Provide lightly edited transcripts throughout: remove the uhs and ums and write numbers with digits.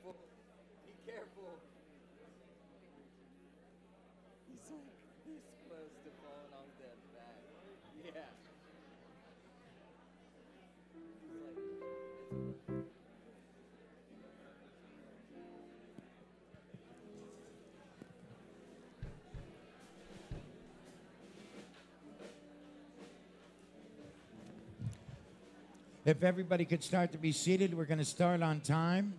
careful. Be careful. He's like this close to falling off that back. Yeah. He's like, it's If everybody could start to be seated, we're going to start on time.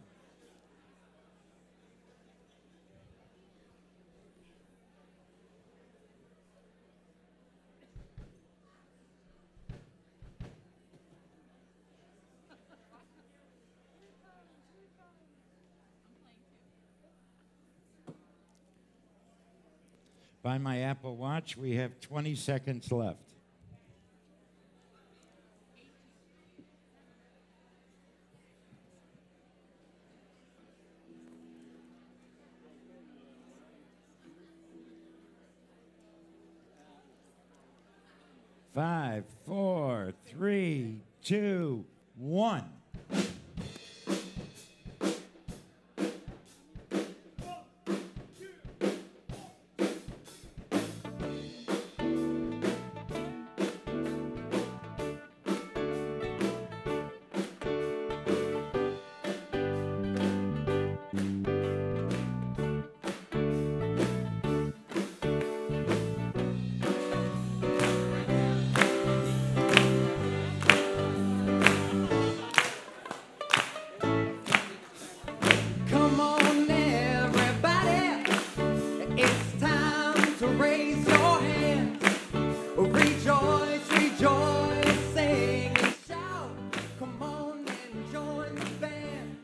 By my Apple Watch, we have 20 seconds left. Five, four, three, two, one. Come on, everybody. It's time to raise your hands. Rejoice, rejoice, sing and shout. Come on and join the band.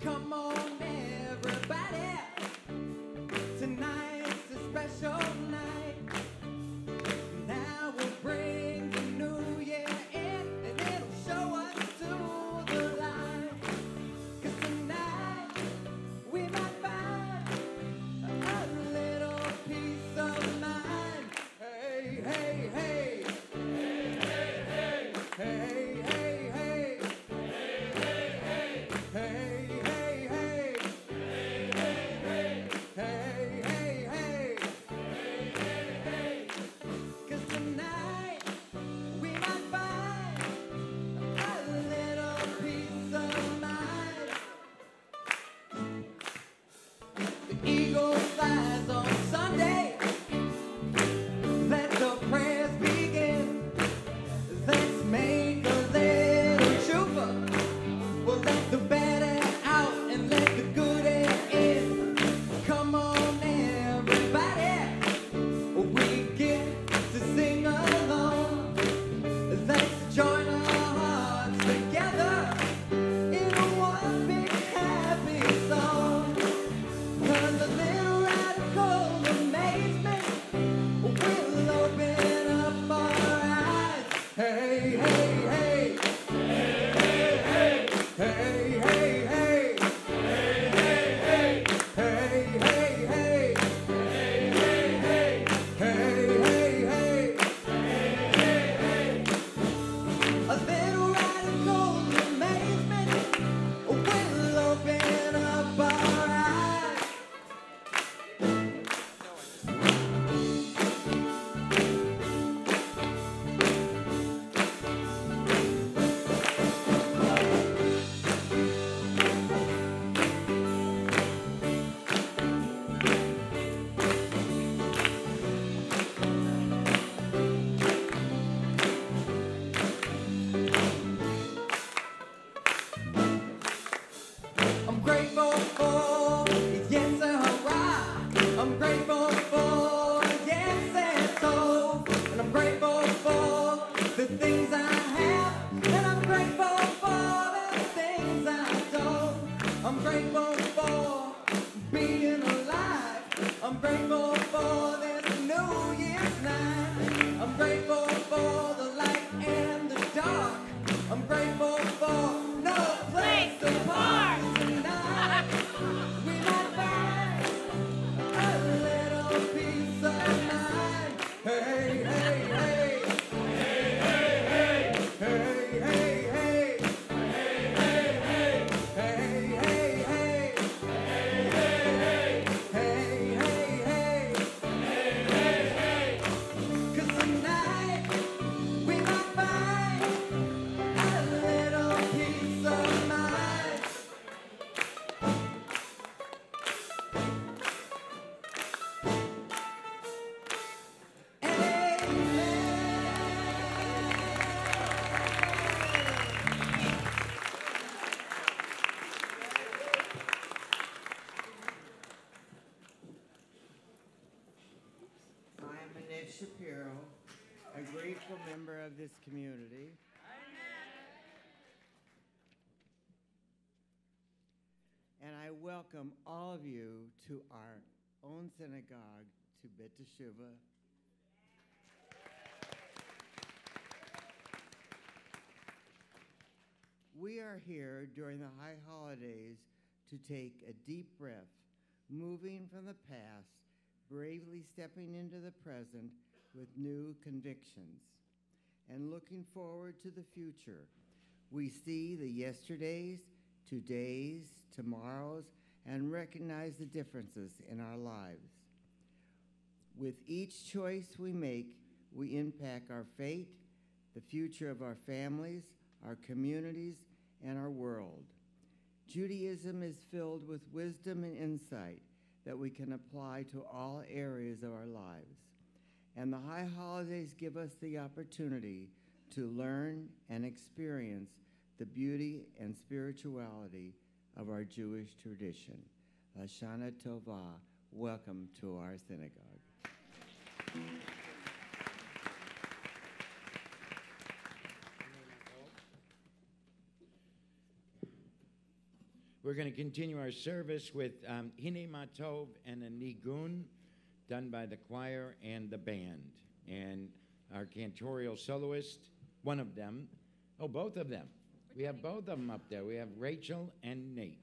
Come on, everybody. Tonight's a special night. Now we'll bring the new year in, and it'll show us to the light. 'Cause tonight we might find a little peace of mind. Hey, hey, hey. Hey, hey, hey. Hey, hey, hey. Hey, hey, hey. Hey, hey, hey. Hey, hey, hey. 'Cause tonight we might find a little peace of mind. The eagle flies on Sunday. Let the prayers begin. Let's make a little chupa. We'll let the bad air out and let the good air in. Come on, everybody. We get to sing along. Let's join our hearts together in one big happy song. 'Cause a little radical amazement will open up our eyes. Hey, hey, hey. Hey, hey, hey. Hey, hey, hey. Hey, hey, hey. Hey, hey, hey. Hey, hey, hey. Hey, hey, hey. Hey, hey, hey. A little radical amazement will open up our eyes. I'm grateful for yes and hurrah. I'm grateful for yes and so. And I'm grateful for the things I have. And I'm grateful for the things I don't. I'm grateful for being alive. I'm grateful for this New Year's night. I'm grateful for the light and the dark. I'm grateful for no place to park tonight. We might find a little peace of mind. Hey, hey, hey. Hey, hey, hey. Hey, hey, hey. Hey, hey, hey. Hey, hey, local member of this community. And I welcome all of you to our own synagogue, to Bet Teshuvah. We are here during the high holidays to take a deep breath, moving from the past, bravely stepping into the present with new convictions, and looking forward to the future. We see the yesterdays, todays, tomorrows, and recognize the differences in our lives. With each choice we make, we impact our fate, the future of our families, our communities, and our world. Judaism is filled with wisdom and insight that we can apply to all areas of our lives. And the high holidays give us the opportunity to learn and experience the beauty and spirituality of our Jewish tradition. Hashanah Tovah, welcome to our synagogue. We're going to continue our service with Hine Matov and a Nigun done by the choir and the band. And our cantorial soloist, one of them, oh, both of them. We have both of them up there. We have Rachel and Nate.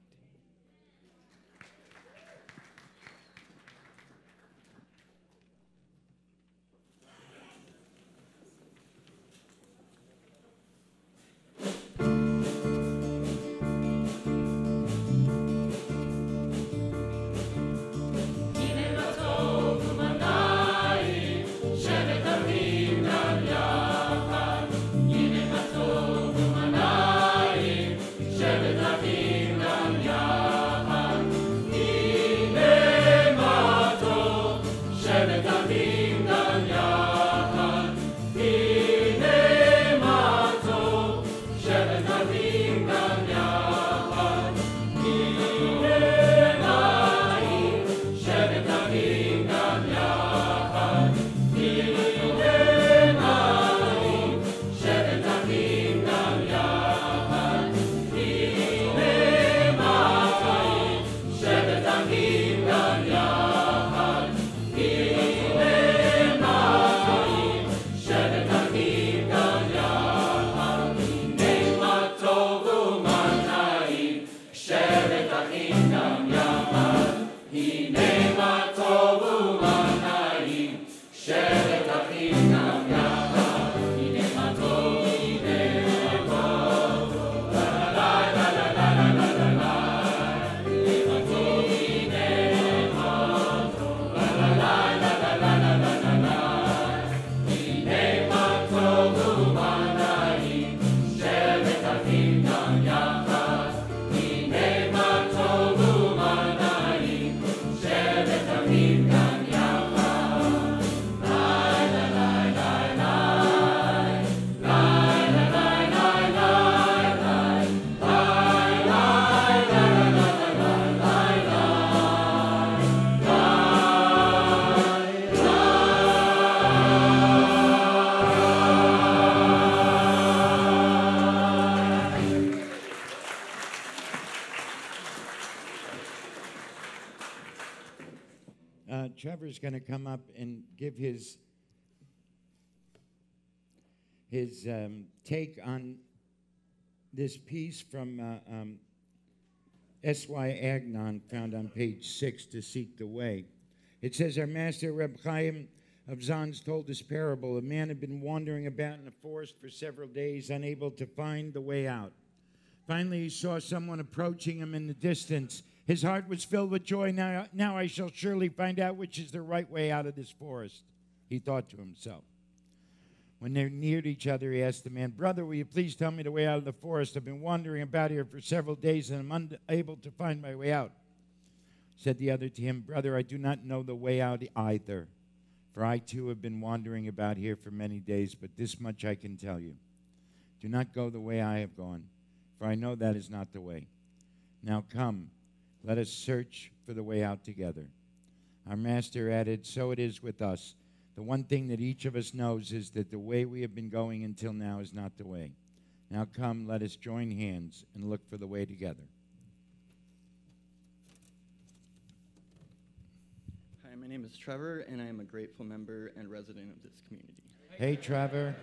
Trevor's going to come up and give his take on this piece from S.Y. Agnon, found on page 6, To Seek the Way. It says, our master Reb Chaim of Zanz told this parable. A man had been wandering about in the forest for several days, unable to find the way out. Finally, he saw someone approaching him in the distance. His heart was filled with joy. Now I shall surely find out which is the right way out of this forest, he thought to himself. When they neared each other, he asked the man, brother, will you please tell me the way out of the forest? I've been wandering about here for several days, and I'm unable to find my way out. Said the other to him, brother, I do not know the way out either, for I too have been wandering about here for many days, but this much I can tell you. Do not go the way I have gone, for I know that is not the way. Now come, let us search for the way out together. Our master added, so it is with us. The one thing that each of us knows is that the way we have been going until now is not the way. Now come, let us join hands and look for the way together. Hi, my name is Trevor, and I am a grateful member and resident of this community. Hey, Trevor.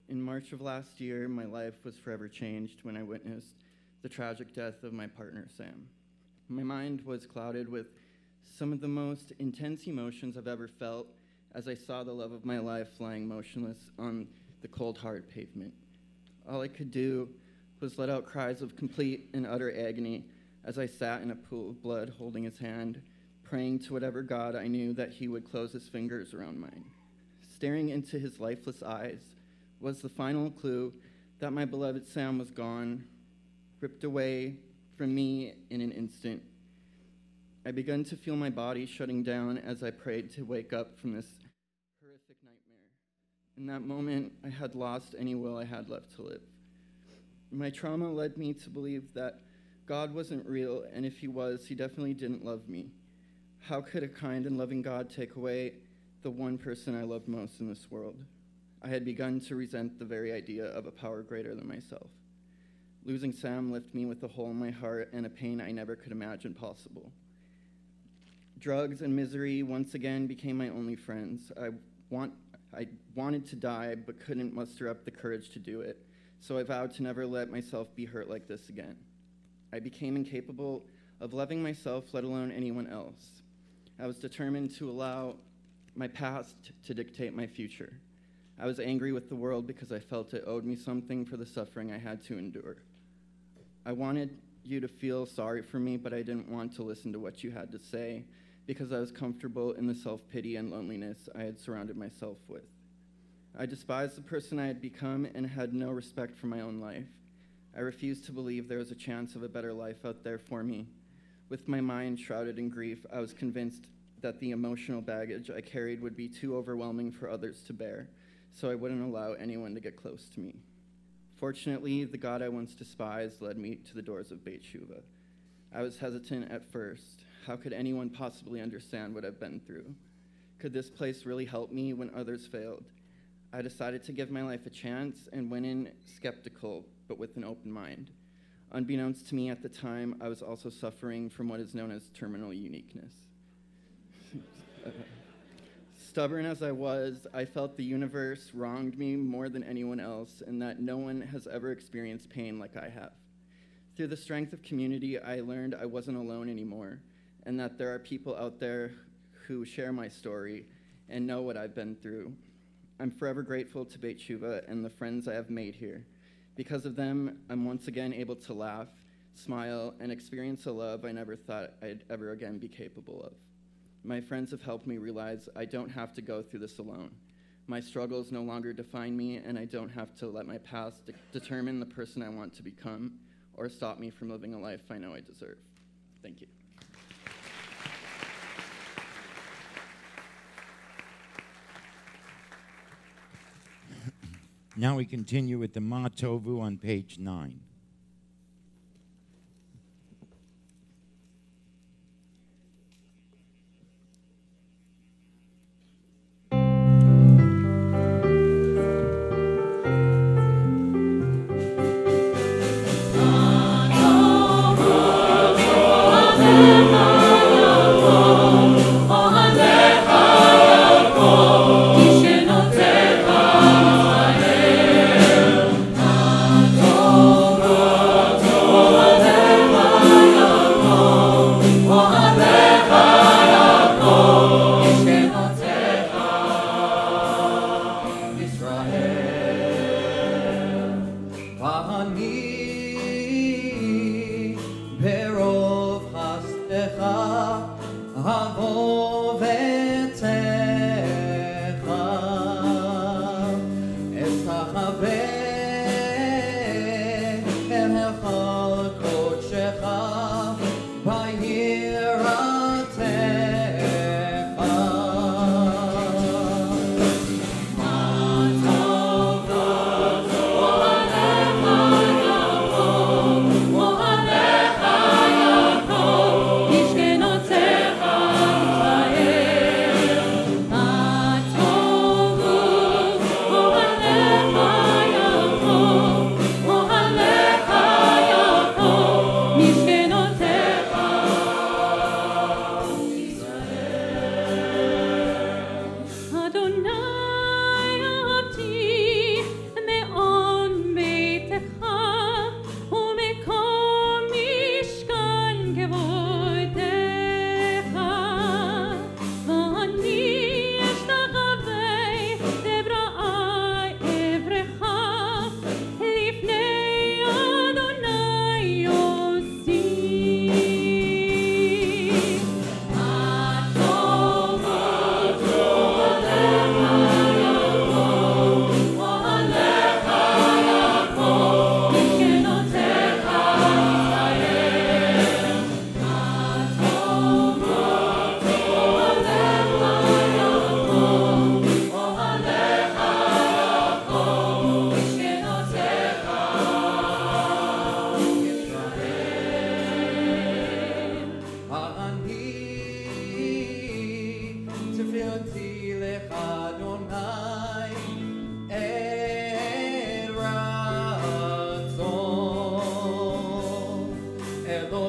In March of last year, my life was forever changed when I witnessed the tragic death of my partner, Sam. My mind was clouded with some of the most intense emotions I've ever felt as I saw the love of my life lying motionless on the cold, hard pavement. All I could do was let out cries of complete and utter agony as I sat in a pool of blood holding his hand, praying to whatever God I knew that he would close his fingers around mine. Staring into his lifeless eyes was the final clue that my beloved Sam was gone, ripped away from me in an instant. I began to feel my body shutting down as I prayed to wake up from this horrific nightmare. In that moment, I had lost any will I had left to live. My trauma led me to believe that God wasn't real, and if he was, he definitely didn't love me. How could a kind and loving God take away the one person I loved most in this world? I had begun to resent the very idea of a power greater than myself. Losing Sam left me with a hole in my heart and a pain I never could imagine possible. Drugs and misery once again became my only friends. I wanted to die, but couldn't muster up the courage to do it, so I vowed to never let myself be hurt like this again. I became incapable of loving myself, let alone anyone else. I was determined to allow my past to dictate my future. I was angry with the world because I felt it owed me something for the suffering I had to endure. I wanted you to feel sorry for me, but I didn't want to listen to what you had to say because I was comfortable in the self-pity and loneliness I had surrounded myself with. I despised the person I had become and had no respect for my own life. I refused to believe there was a chance of a better life out there for me. With my mind shrouded in grief, I was convinced that the emotional baggage I carried would be too overwhelming for others to bear, so I wouldn't allow anyone to get close to me. Fortunately, the God I once despised led me to the doors of Beit Shuvah. I was hesitant at first. How could anyone possibly understand what I've been through? Could this place really help me when others failed? I decided to give my life a chance and went in skeptical, but with an open mind. Unbeknownst to me at the time, I was also suffering from what is known as terminal uniqueness. Stubborn as I was, I felt the universe wronged me more than anyone else and that no one has ever experienced pain like I have. Through the strength of community, I learned I wasn't alone anymore and that there are people out there who share my story and know what I've been through. I'm forever grateful to Beit Shuvah and the friends I have made here. Because of them, I'm once again able to laugh, smile, and experience a love I never thought I'd ever again be capable of. My friends have helped me realize I don't have to go through this alone. My struggles no longer define me, and I don't have to let my past determine the person I want to become or stop me from living a life I know I deserve. Thank you. Now we continue with the Ma Tovu on page 9.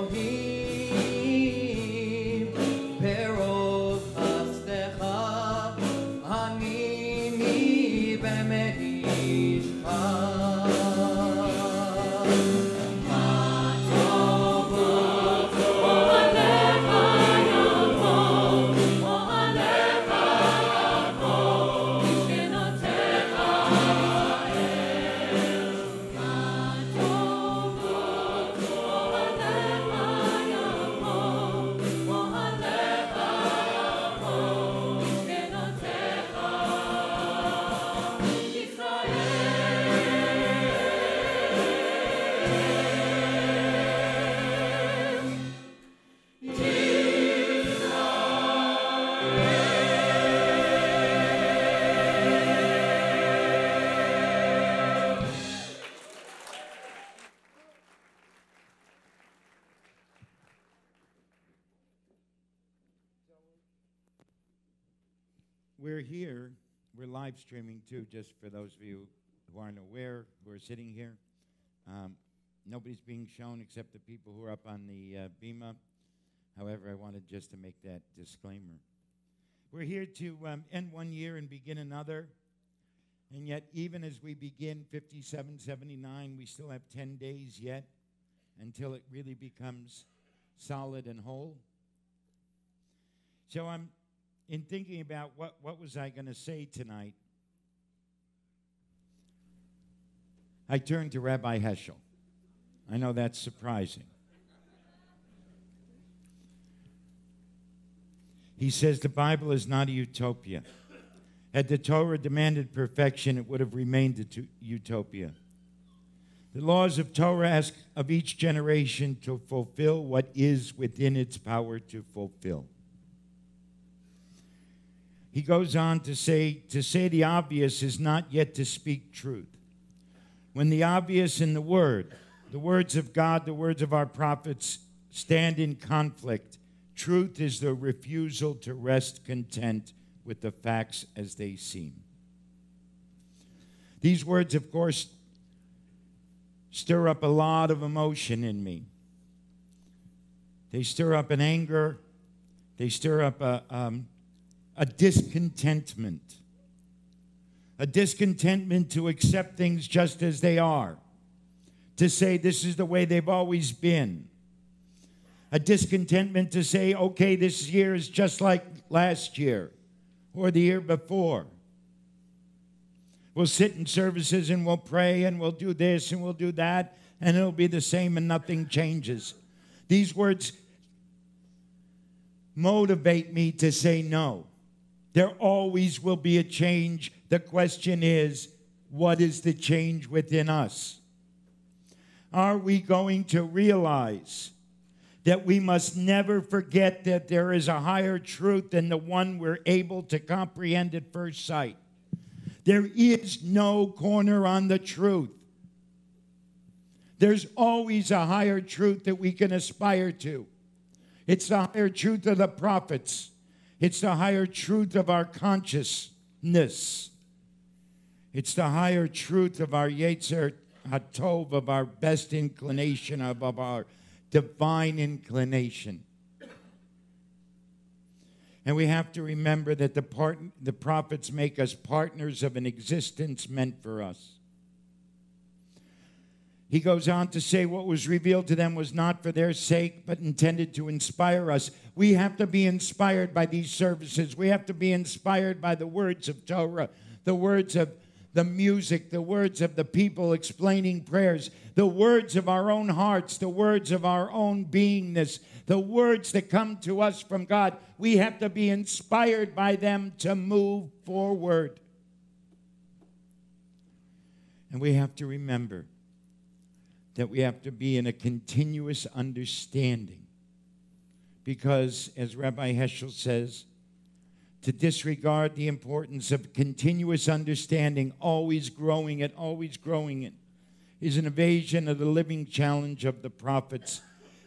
Elohim, perov hasdecha, hanini b'meishcha. We're here. We're live streaming too, just for those of you who aren't aware, who are sitting here. Nobody's being shown except the people who are up on the bima. However, I wanted just to make that disclaimer. We're here to end one year and begin another. And yet, even as we begin 5779, we still have 10 days yet until it really becomes solid and whole. So I'm in thinking about what was I going to say tonight, I turned to Rabbi Heschel. I know that's surprising. He says the Bible is not a utopia. Had the Torah demanded perfection, it would have remained a utopia. The laws of Torah ask of each generation to fulfill what is within its power to fulfill. He goes on to say the obvious is not yet to speak truth. When the obvious in the words of God, the words of our prophets, stand in conflict, truth is the refusal to rest content with the facts as they seem. These words, of course, stir up a lot of emotion in me. They stir up an anger. They stir up a discontentment. A discontentment to accept things just as they are. To say this is the way they've always been. A discontentment to say, okay, this year is just like last year or the year before. We'll sit in services and we'll pray and we'll do this and we'll do that, and it'll be the same and nothing changes. These words motivate me to say no. There always will be a change. The question is, what is the change within us? Are we going to realize that we must never forget that there is a higher truth than the one we're able to comprehend at first sight? There is no corner on the truth. There's always a higher truth that we can aspire to. It's the higher truth of the prophets. It's the higher truth of our consciousness. It's the higher truth of our Yetzer HaTov, of our best inclination, of our divine inclination. And we have to remember that the prophets make us partners of an existence meant for us. He goes on to say what was revealed to them was not for their sake, but intended to inspire us. We have to be inspired by these services. We have to be inspired by the words of Torah, the words of the music, the words of the people explaining prayers, the words of our own hearts, the words of our own beingness, the words that come to us from God. We have to be inspired by them to move forward. And we have to remember that we have to be in a continuous understanding. Because, as Rabbi Heschel says, to disregard the importance of continuous understanding, always growing it, is an evasion of the living challenge of the prophets,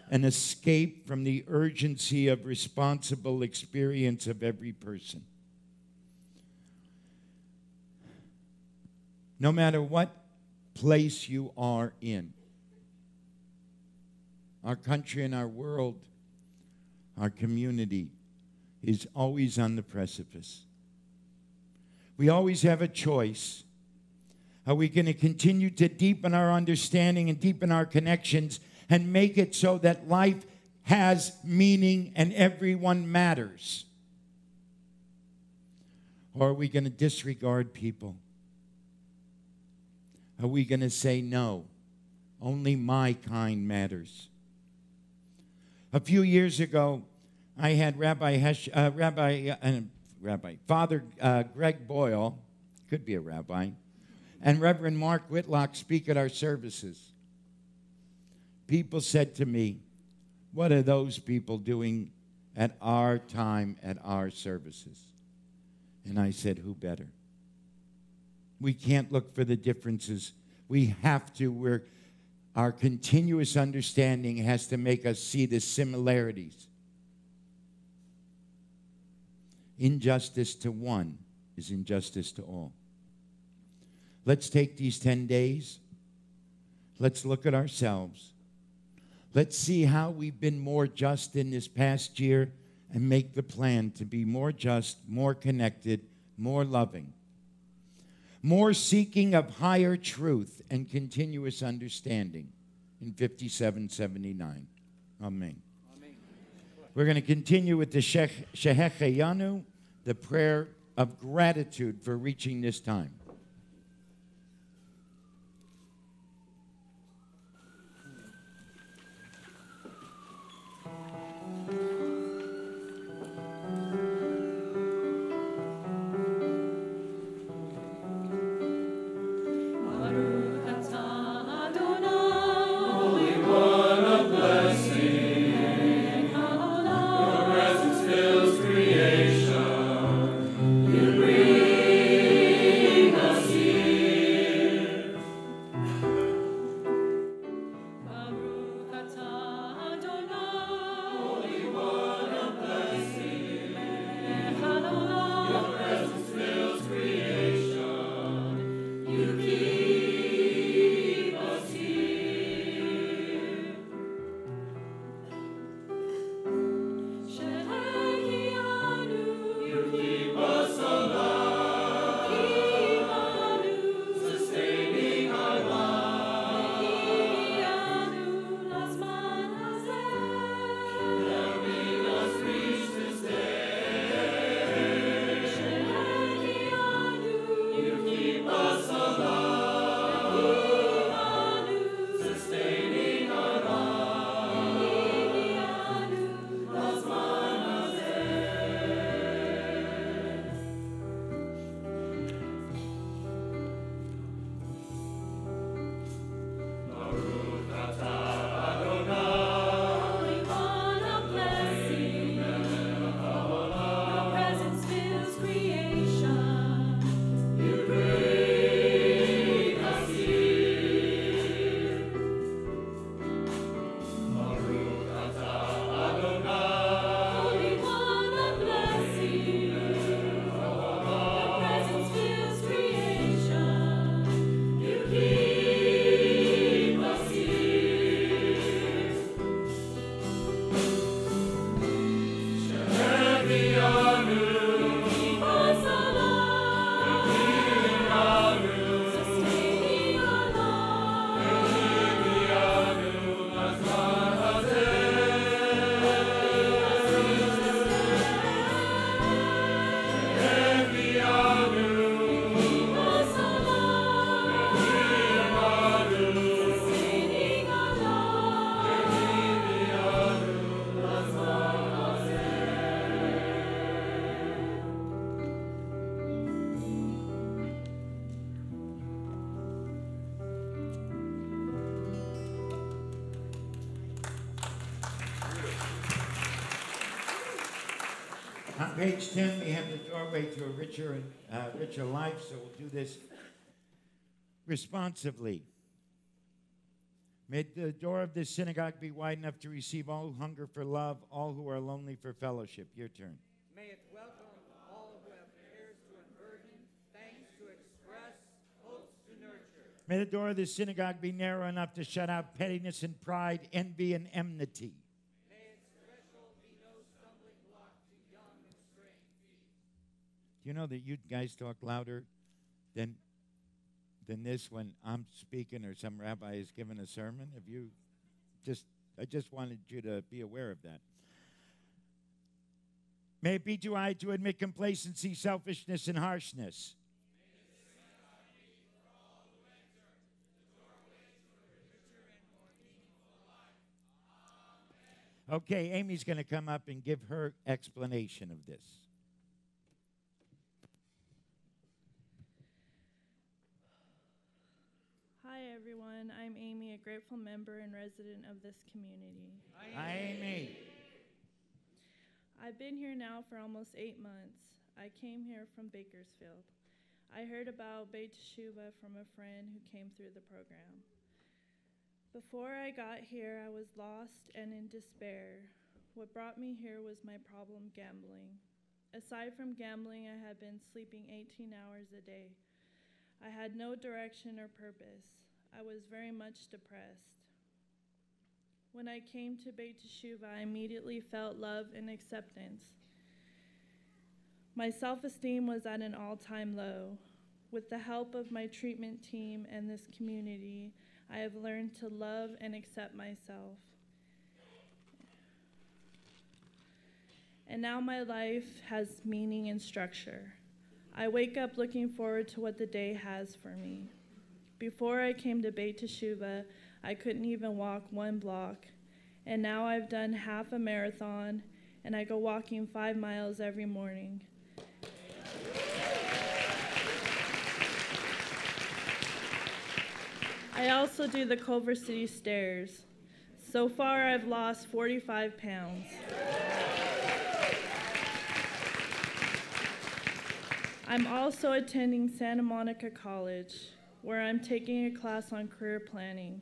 an escape from the urgency of responsible experience of every person. No matter what place you are in, our country and our world, our community is always on the precipice. We always have a choice. Are we going to continue to deepen our understanding and deepen our connections and make it so that life has meaning and everyone matters? Or are we going to disregard people? Are we going to say, no, only my kind matters? A few years ago, I had Father Greg Boyle, could be a rabbi, and Reverend Mark Whitlock speak at our services. People said to me, what are those people doing at our time, at our services? And I said, who better? We can't look for the differences. We have to. Our continuous understanding has to make us see the similarities. Injustice to one is injustice to all. Let's take these 10 days. Let's look at ourselves. Let's see how we've been more just in this past year and make the plan to be more just, more connected, more loving, more seeking of higher truth and continuous understanding in 5779. Amen. We're going to continue with the Shehecheyanu, the prayer of gratitude for reaching this time. On page 10, we have the doorway to a richer life, so we'll do this responsively. May the door of this synagogue be wide enough to receive all who hunger for love, all who are lonely for fellowship. Your turn. May it welcome all who have cares to unburden, thanks to express, hopes to nurture. May the door of the synagogue be narrow enough to shut out pettiness and pride, envy and enmity. May its threshold be no stumbling block to young and straying feet. Do you know that you guys talk louder than this when I'm speaking or some rabbi is giving a sermon? I just wanted you to be aware of that. May it be too high to admit complacency, selfishness, and harshness. Okay, Amy's going to come up and give her explanation of this. Hi, everyone. I'm Amy, a grateful member and resident of this community. Hi, Amy. I've been here now for almost 8 months. I came here from Bakersfield. I heard about Beit Teshuvah from a friend who came through the program. Before I got here, I was lost and in despair. What brought me here was my problem gambling. Aside from gambling, I had been sleeping 18 hours a day. I had no direction or purpose. I was very much depressed. When I came to Beit Teshuvah, I immediately felt love and acceptance. My self-esteem was at an all-time low. With the help of my treatment team and this community, I have learned to love and accept myself. And now my life has meaning and structure. I wake up looking forward to what the day has for me. Before I came to Beit Teshuvah, I couldn't even walk 1 block. And now I've done half a marathon, and I go walking 5 miles every morning. I also do the Culver City stairs. So far, I've lost 45 pounds. I'm also attending Santa Monica College, where I'm taking a class on career planning.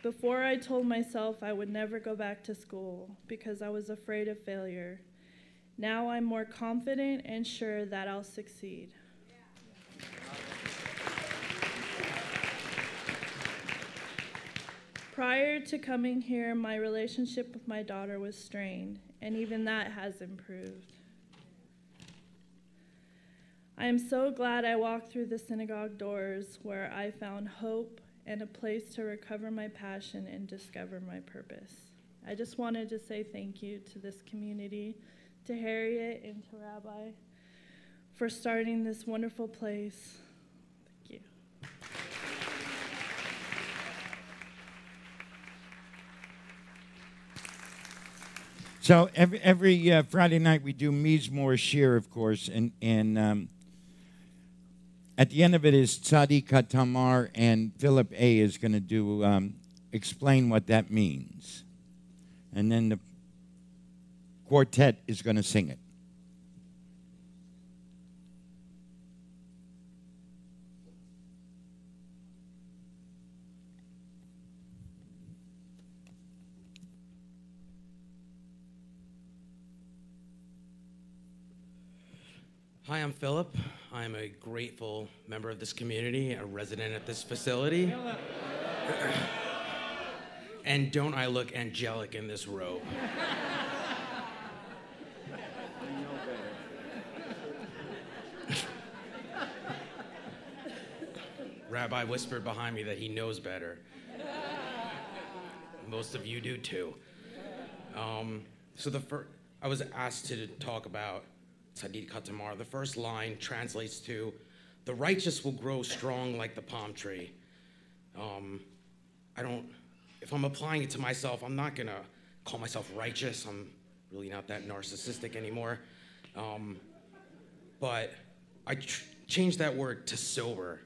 Before, I told myself I would never go back to school because I was afraid of failure. Now I'm more confident and sure that I'll succeed. Prior to coming here, my relationship with my daughter was strained, and even that has improved. I am so glad I walked through the synagogue doors where I found hope and a place to recover my passion and discover my purpose. I just wanted to say thank you to this community, to Harriet and to Rabbi for starting this wonderful place. Thank you. So every Friday night we do Mizmor Shir, of course, and at the end of it is Tzadik HaTamar, and Philip A. is going to do explain what that means. And then the quartet is going to sing it. Hi, I'm Philip. I'm a grateful member of this community, a resident at this facility. And don't I look angelic in this robe? Rabbi whispered behind me that he knows better. Most of you do too. I was asked to talk about Tzadik HaTamar. The first line translates to, "The righteous will grow strong like the palm tree." If I'm applying it to myself, I'm not gonna call myself righteous. I'm really not that narcissistic anymore. But I changed that word to sober.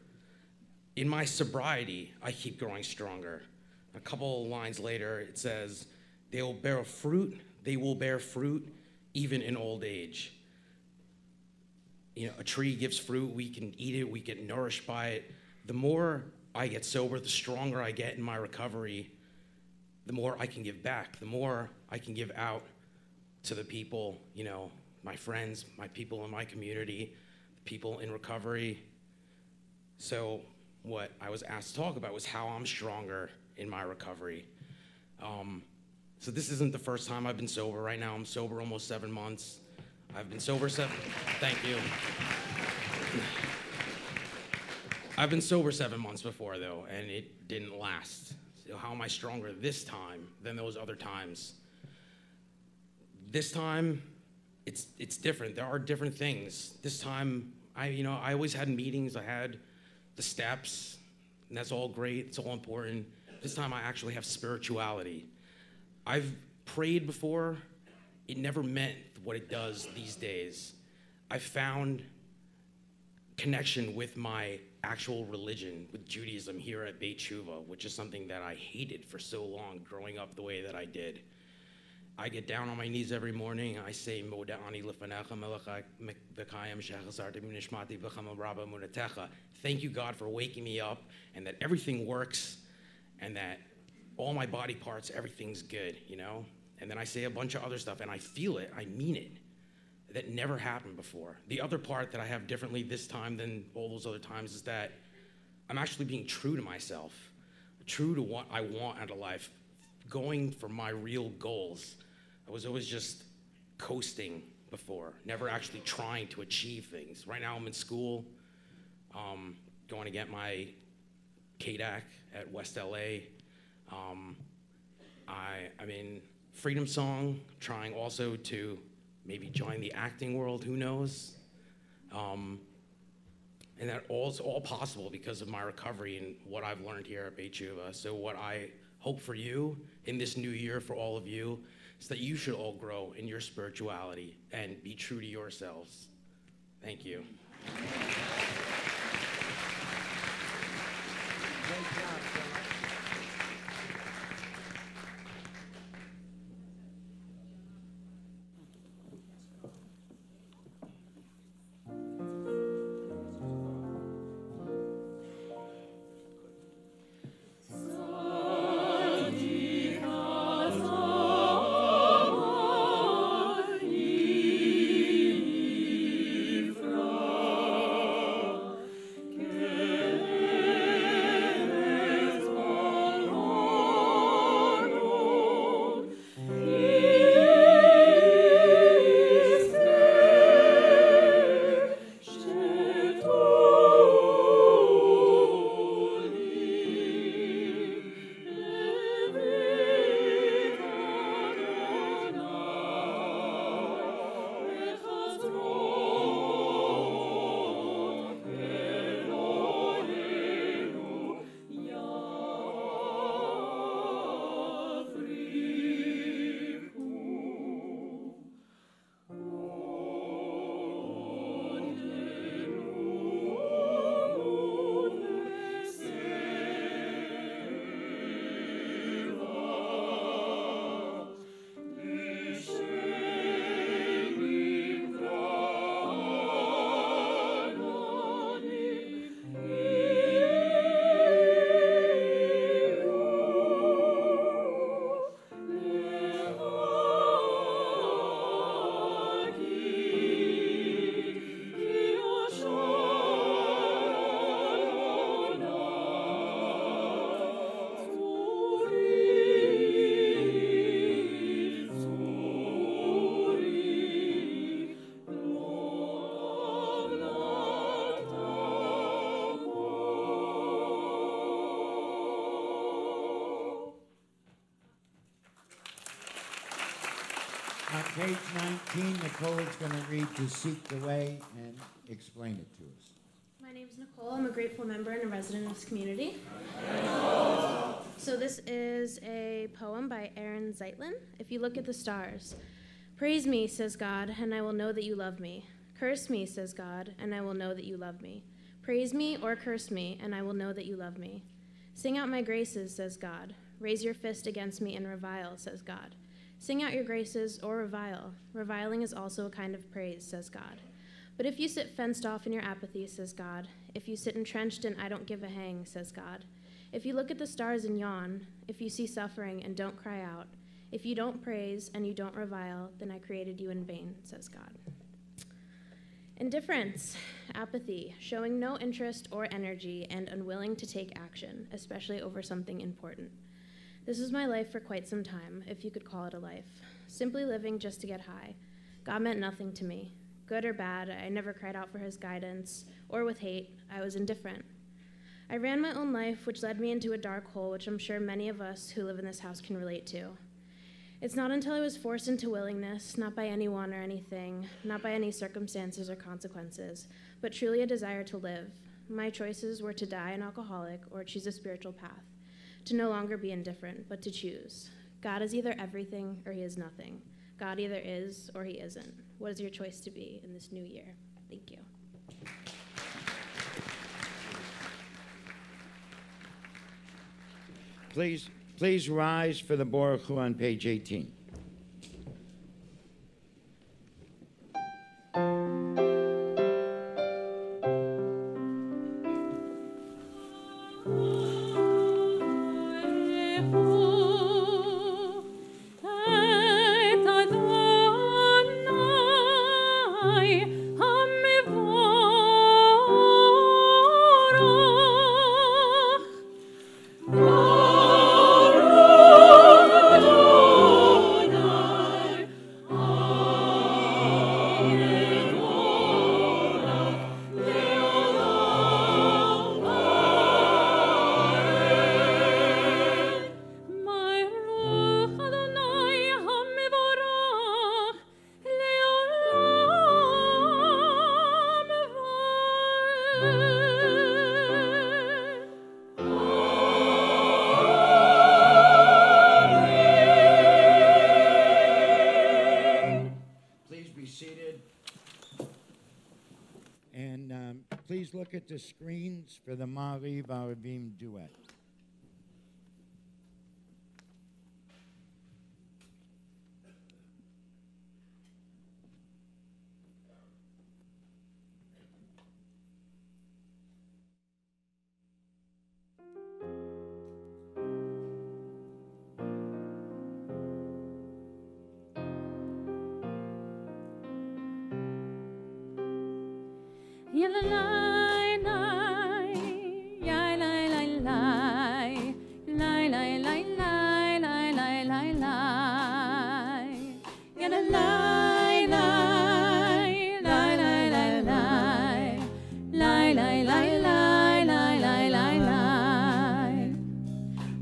In my sobriety, I keep growing stronger. A couple lines later, it says, they will bear fruit even in old age. You know, a tree gives fruit, we can eat it, we get nourished by it. The more I get sober, the stronger I get in my recovery, the more I can give back, the more I can give out to the people, you know, my friends, my people in my community, people in recovery. So what I was asked to talk about was how I'm stronger in my recovery. So this isn't the first time I've been sober. Right now I'm sober almost 7 months. I've been sober thank you. I've been sober 7 months before though, and it didn't last. So how am I stronger this time than those other times? This time, it's different. There are different things. This time, I always had meetings. I had the steps, and that's all great. It's all important. This time, I actually have spirituality. I've prayed before. It never meant what it does these days. I found connection with my actual religion, with Judaism here at Beit Tshuva, which is something that I hated for so long growing up the way that I did. I get down on my knees every morning. I say, Moda'ani lefanecha melech v'kayim shechazarti minishmati b'chama rabba munatecha. Thank you, God, for waking me up and that everything works and that all my body parts, everything's good, you know? And then I say a bunch of other stuff and I feel it, I mean it. That never happened before. The other part that I have differently this time than all those other times is that I'm actually being true to myself, true to what I want out of life, going for my real goals. I was always just coasting before, never actually trying to achieve things. Right now I'm in school, going to get my KDAC at West LA. I'm in Freedom Song, trying also to maybe join the acting world, who knows? And that it's all possible because of my recovery and what I've learned here at Beit Tshuva. So what I hope for you in this new year, for all of you, is that you should all grow in your spirituality and be true to yourselves. Thank you. Great job, Philip. On page 19, Nicole's going to read To Seek the Way and explain it to us. My name's Nicole. I'm a grateful member and a resident of this community. So this is a poem by Aaron Zeitlin. If you look at the stars, praise me, says God, and I will know that you love me. Curse me, says God, and I will know that you love me. Praise me or curse me, and I will know that you love me. Sing out my graces, says God. Raise your fist against me and revile, says God. Sing out your graces or revile. Reviling is also a kind of praise, says God. But if you sit fenced off in your apathy, says God, if you sit entrenched in I don't give a hang, says God, if you look at the stars and yawn, if you see suffering and don't cry out, if you don't praise and you don't revile, then I created you in vain, says God. Indifference, apathy, showing no interest or energy, and unwilling to take action, especially over something important. This was my life for quite some time, if you could call it a life. Simply living just to get high. God meant nothing to me. Good or bad, I never cried out for his guidance, or with hate, I was indifferent. I ran my own life, which led me into a dark hole, which I'm sure many of us who live in this house can relate to. It's not until I was forced into willingness, not by anyone or anything, not by any circumstances or consequences, but truly a desire to live. My choices were to die an alcoholic or choose a spiritual path, to no longer be indifferent, but to choose. God is either everything or he is nothing. God either is or he isn't. What is your choice to be in this new year? Thank you. Please rise for the Baruch Hu on page 18. Please look at the screens for the Ma'ariv Arabim duet.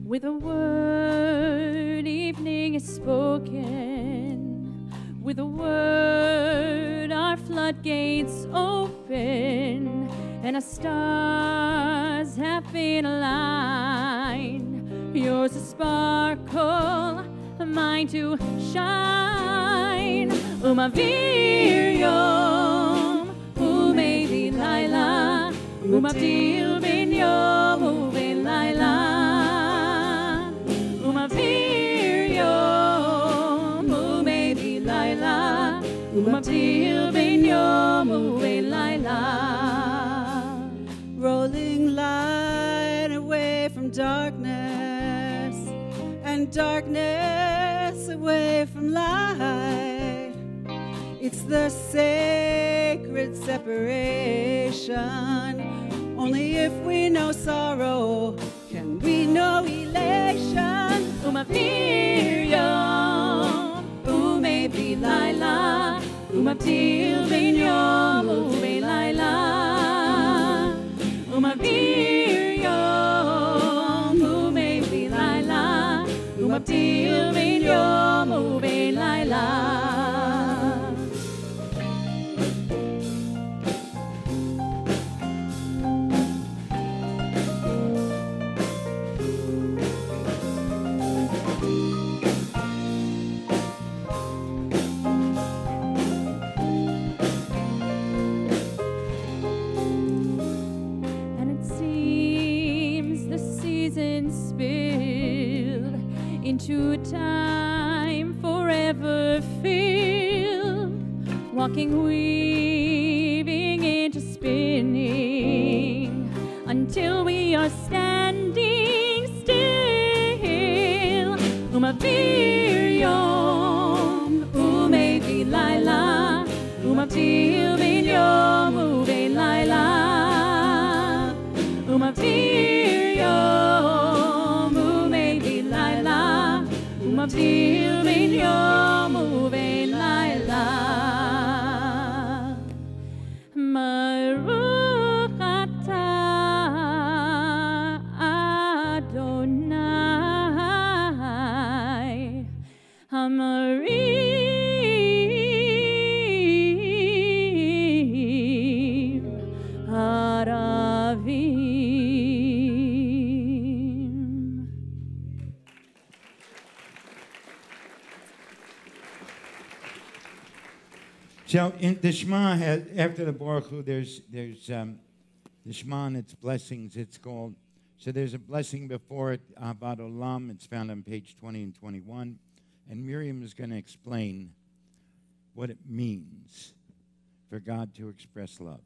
With a word, evening is spoken. With a word, our floodgates open, and our stars have been aligned. Yours to sparkle, mine to shine. Umavir yom, umevi laila, umavdil bin yom, uve laila. Umavir yom, umevi laila, umavdil bin yom, uve laila. Rolling light away from darkness, and darkness away from light. It's the sacred separation. Only if we know sorrow can we know elation. Umavir yom, umevi laila, umavdil bin yom, uve laila. Umavir yom, umevi laila, umavdil bin yom, uve laila. Into a time forever filled, walking, weaving into spinning, until we are standing still. Umavir yom, umevi laila, umavdil bin yom. umavir yom uvein laila, umavir ben yom uvein laila. Baruch atah Adonai, Hamarim Haravim. So in the Shema, after the Baruch Hu, there's the Shema and its blessings, it's called. So there's a blessing before it, Ahavat Olam. It's found on page 20 and 21. And Miriam is going to explain what it means for God to express love.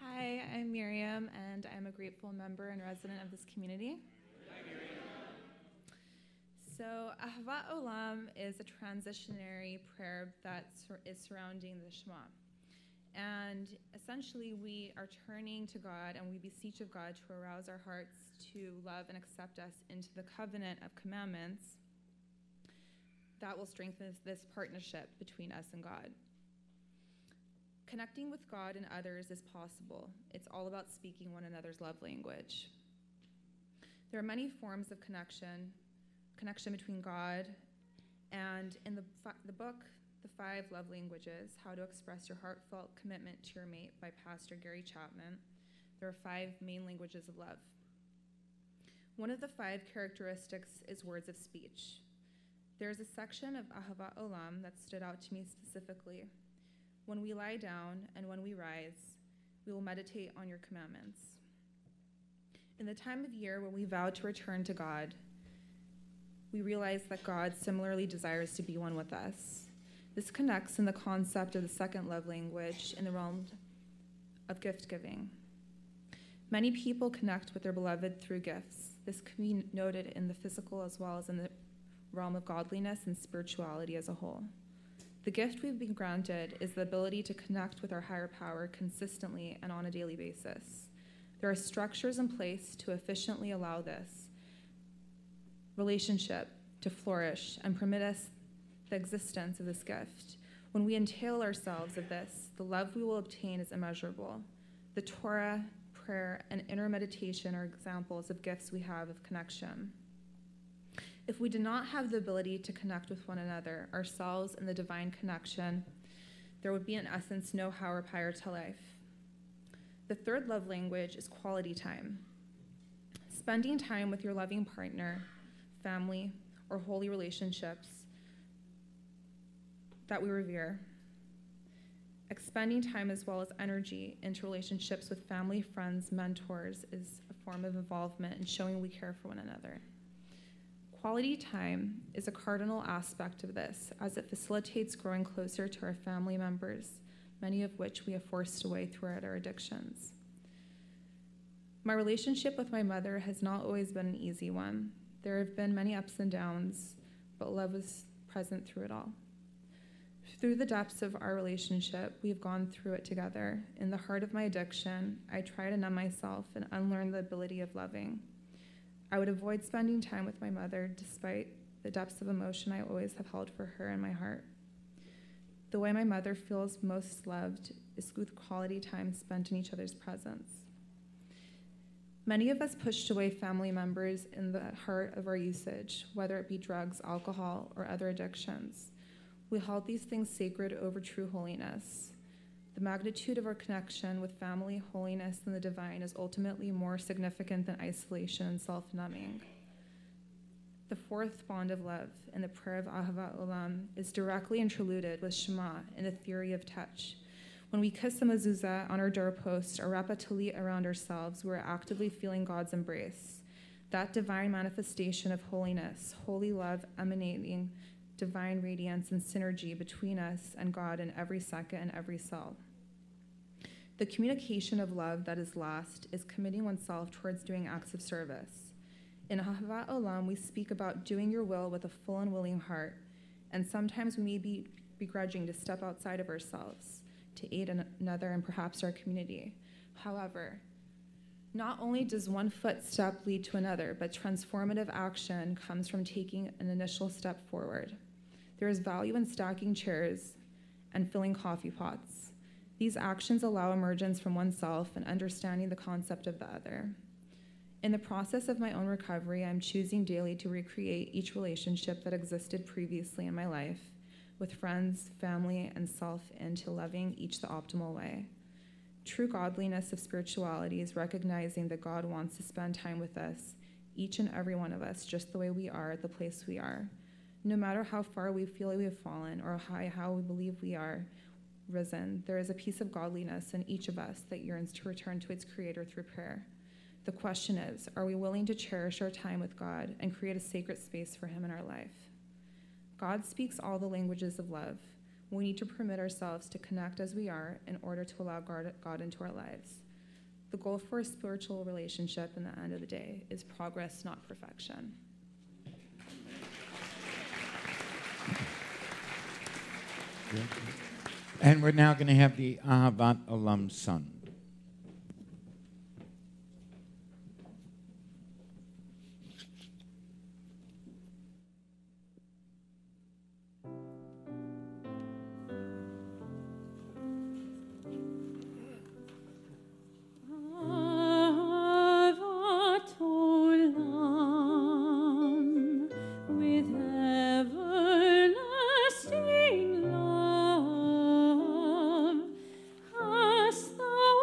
Hi, I'm Miriam, and I'm a grateful member and resident of this community. So, Ahavat Olam is a transitionary prayer that is surrounding the Shema. And essentially, we are turning to God and we beseech of God to arouse our hearts to love and accept us into the covenant of commandments that will strengthen this partnership between us and God. Connecting with God and others is possible. It's all about speaking one another's love language. There are many forms of connection between God, and in the book, The 5 Love Languages, How to Express Your Heartfelt Commitment to Your Mate by Pastor Gary Chapman, there are 5 main languages of love. One of the 5 characteristics is words of speech. There's a section of Ahavat Olam that stood out to me specifically. When we lie down and when we rise, we will meditate on your commandments. In the time of year when we vow to return to God, we realize that God similarly desires to be one with us. This connects in the concept of the second love language in the realm of gift giving. Many people connect with their beloved through gifts. This can be noted in the physical as well as in the realm of godliness and spirituality as a whole. The gift we've been granted is the ability to connect with our higher power consistently and on a daily basis. There are structures in place to efficiently allow this relationship to flourish and permit us the existence of this gift. When we entail ourselves of this, the love we will obtain is immeasurable. The Torah, prayer, and inner meditation are examples of gifts we have of connection. If we did not have the ability to connect with one another, ourselves, and the divine connection, there would be in essence no higher power to life. The third love language is quality time. Spending time with your loving partner, family, or holy relationships that we revere. Expending time as well as energy into relationships with family, friends, mentors is a form of involvement in showing we care for one another. Quality time is a cardinal aspect of this, as it facilitates growing closer to our family members, many of which we have forced away throughout our addictions. My relationship with my mother has not always been an easy one. There have been many ups and downs, but love was present through it all. Through the depths of our relationship, we've gone through it together. In the heart of my addiction, I try to numb myself and unlearn the ability of loving. I would avoid spending time with my mother despite the depths of emotion I always have held for her in my heart. The way my mother feels most loved is with quality time spent in each other's presence. Many of us pushed away family members in the heart of our usage, whether it be drugs, alcohol, or other addictions. We held these things sacred over true holiness. The magnitude of our connection with family, holiness, and the divine is ultimately more significant than isolation and self-numbing. The fourth bond of love in the prayer of Ahavat Olam is directly interluded with Shema in the theory of touch. When we kiss the mezuzah on our doorpost or wrap a talit around ourselves, we are actively feeling God's embrace. That divine manifestation of holiness, holy love emanating divine radiance and synergy between us and God in every second and every cell. The communication of love that is last is committing oneself towards doing acts of service. In Ahavat Olam, we speak about doing your will with a full and willing heart, and sometimes we may be begrudging to step outside of ourselves to aid another and perhaps our community. However, not only does one footstep lead to another, but transformative action comes from taking an initial step forward. There is value in stacking chairs and filling coffee pots. These actions allow emergence from oneself and understanding the concept of the other. In the process of my own recovery, I'm choosing daily to recreate each relationship that existed previously in my life with friends, family, and self into loving each the optimal way. True godliness of spirituality is recognizing that God wants to spend time with us, each and every one of us, just the way we are at the place we are. No matter how far we feel we have fallen or how we believe we are risen, there is a piece of godliness in each of us that yearns to return to its creator through prayer. The question is, are we willing to cherish our time with God and create a sacred space for him in our life? God speaks all the languages of love. We need to permit ourselves to connect as we are in order to allow God into our lives. The goal for a spiritual relationship in the end of the day is progress, not perfection. And we're now going to have the Ahavat Olam Son. Ahavat olam, with everlasting love, hast thou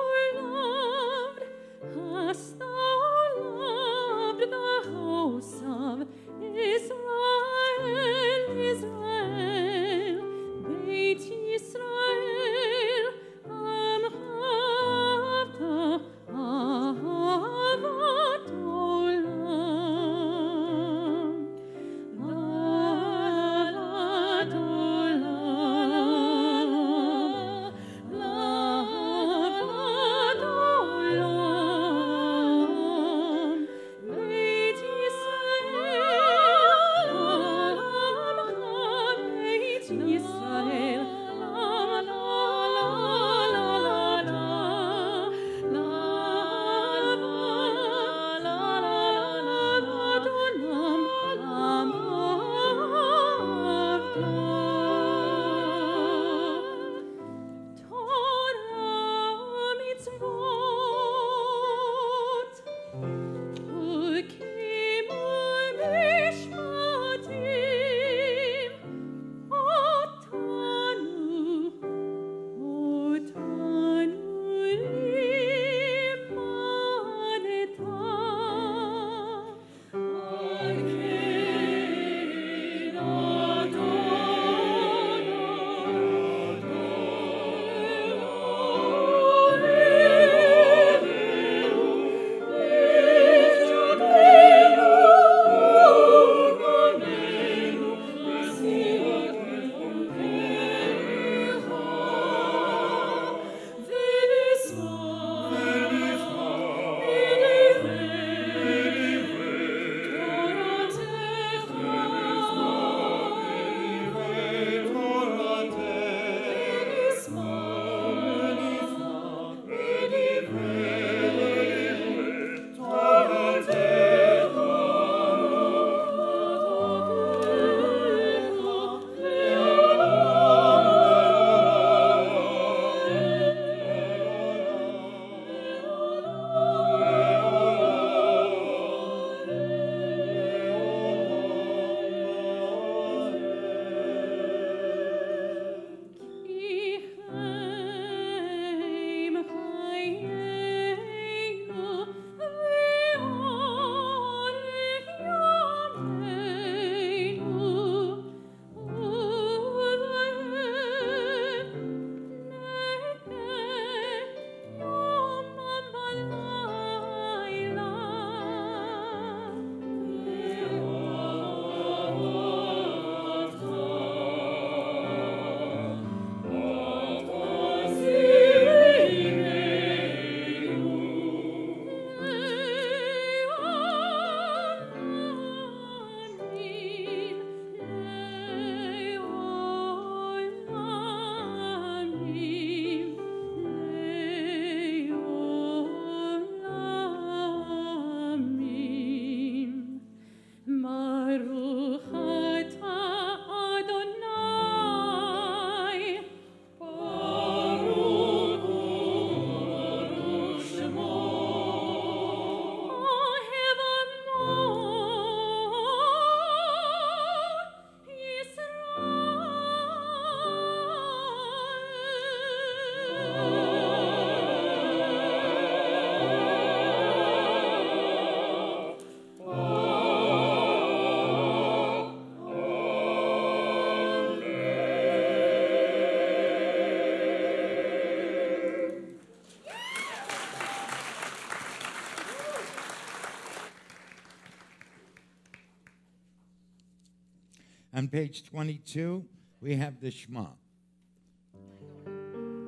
On page 22, we have the Shema.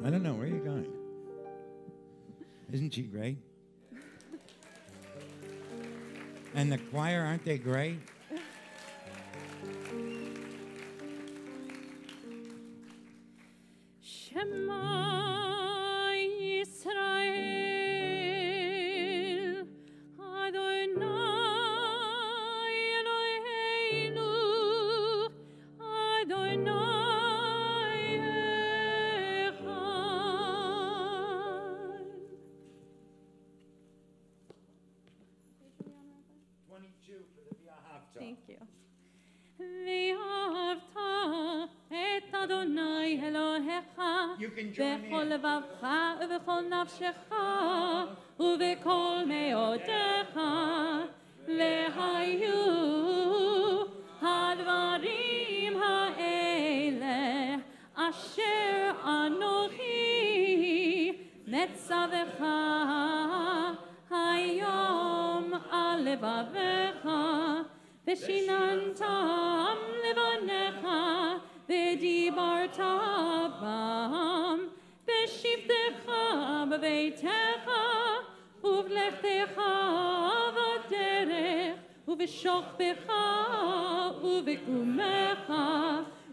I don't know, where are you going? Isn't she great? And the choir, aren't they great? Shema Yisrael, Adonai Eloheinu, Adonai Echad. 22 for the V'ahavta. Thank you. ואהבת את אדוני אלוהיך You can join בכל in. לבבך ובכל נפשך ובכל מאודיך והיו הדברים האלה אשר אנוכי מצווך היום על לבביך ושיננתם לבניך ודיברת בם בשבתך בביתך ובלכתך בדרך ובשוכבך ובקומך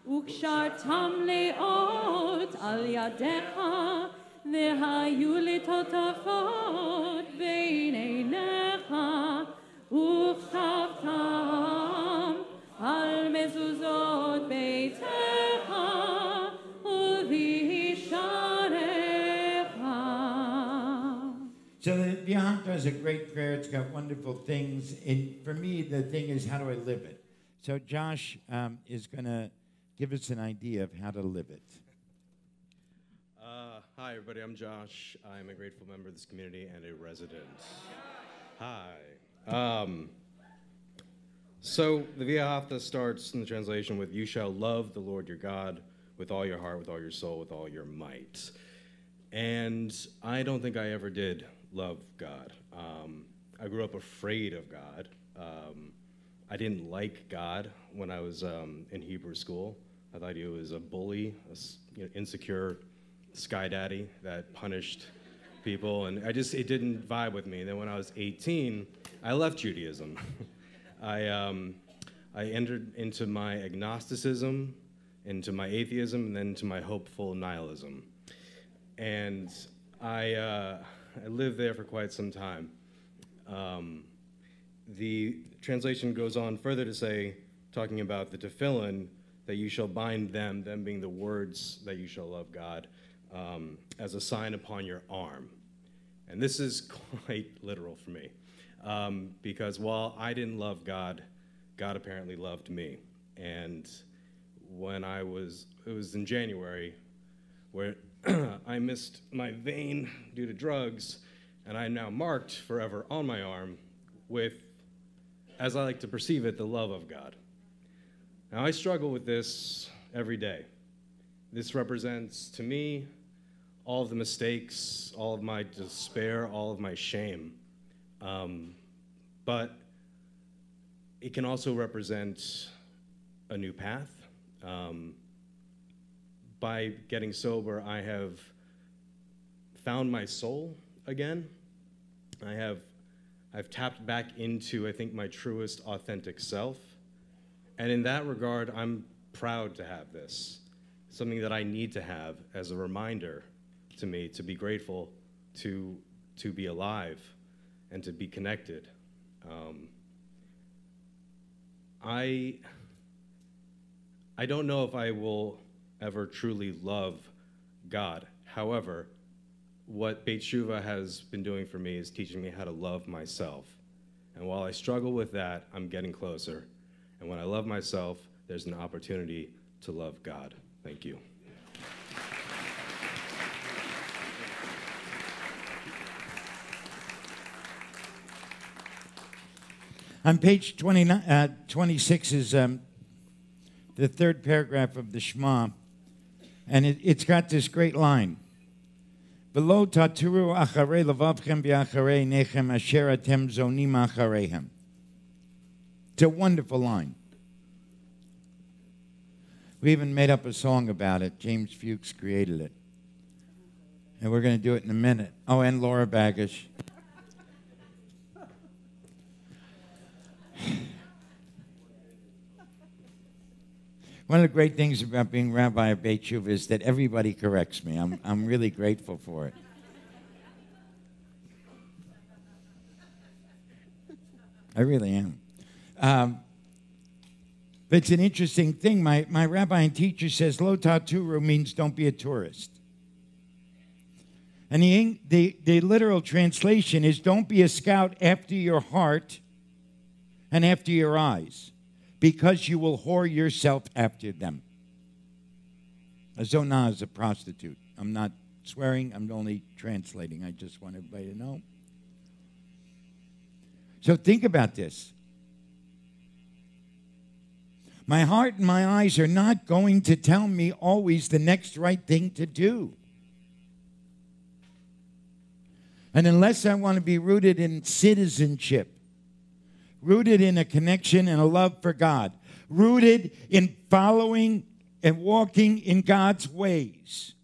וקשרתם לאות על ידיך והיו לטוטפות בין עיניך וכתבתם על מזוזות ביתך ובשעריך. So the V'ahavta is a great prayer. It's got wonderful things. And for me, the thing is, how do I live it? So Josh is going to give us an idea of how to live it. Hi, everybody. I'm Josh. I'm a grateful member of this community and a resident. Hi. So the V'ahavta starts in the translation with, "You shall love the Lord your God with all your heart, with all your soul, with all your might." And I don't think I ever did love God. I grew up afraid of God. I didn't like God when I was in Hebrew school. I thought he was a bully, insecure sky daddy that punished people, and it didn't vibe with me. And then when I was 18, I left Judaism. I entered into my agnosticism, into my atheism, and then into my hopeful nihilism. And I lived there for quite some time. The translation goes on further to say, talking about the tefillin, that you shall bind them being the words that you shall love God, as a sign upon your arm. And this is quite literal for me, because while I didn't love God, God apparently loved me. And when it was in January, where I missed my vein due to drugs, and I'm now marked forever on my arm with, as I like to perceive it, the love of God. Now, I struggle with this every day. This represents, to me, all of the mistakes, all of my despair, all of my shame. But it can also represent a new path. By getting sober, I have found my soul again. I've tapped back into, I think, my truest, authentic self. And in that regard, I'm proud to have this. Something that I need to have as a reminder to me to be grateful, to be alive, and to be connected. I don't know if I will ever truly love God. However, what Beit Shuvah has been doing for me is teaching me how to love myself. And while I struggle with that, I'm getting closer. And when I love myself, there's an opportunity to love God. Thank you. On page 26 is the third paragraph of the Shema, and it's got this great line. V'lo taturu acharei levavchem v'acharei nechem asher atem zonim achareihem. It's a wonderful line. We even made up a song about it. James Fuchs created it. And we're going to do it in a minute. Oh, and Laura Baggish. One of the great things about being rabbi of Beit Shuva is that everybody corrects me. I'm really grateful for it. I really am. But it's an interesting thing. My rabbi and teacher says, lo taturu means don't be a tourist. And the literal translation is don't be a scout after your heart and after your eyes, because you will whore yourself after them. A zonah is a prostitute. I'm not swearing, I'm only translating. I just want everybody to know. So think about this. My heart and my eyes are not going to tell me always the next right thing to do. And unless I want to be rooted in citizenship, rooted in a connection and a love for God, rooted in following and walking in God's ways,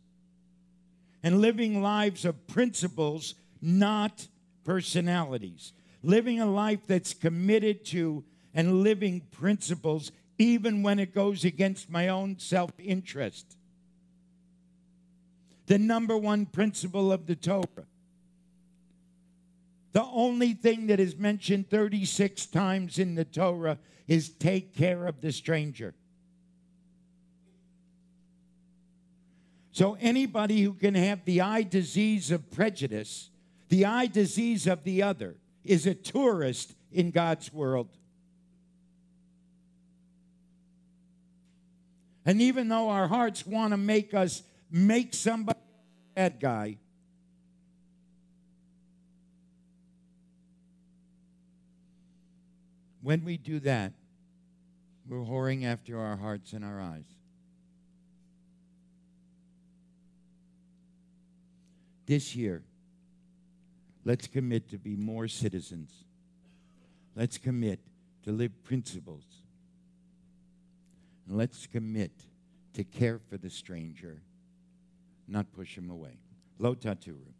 and living lives of principles, not personalities. Living a life that's committed to and living principles even when it goes against my own self-interest. The number one principle of the Torah. The only thing that is mentioned 36 times in the Torah is take care of the stranger. So anybody who can have the eye disease of prejudice, the eye disease of the other, is a tourist in God's world. And even though our hearts want to make us make somebody a bad guy, when we do that, we're whoring after our hearts and our eyes. This year, let's commit to be more citizens. Let's commit to live principles. And let's commit to care for the stranger, not push him away. Lo taturu.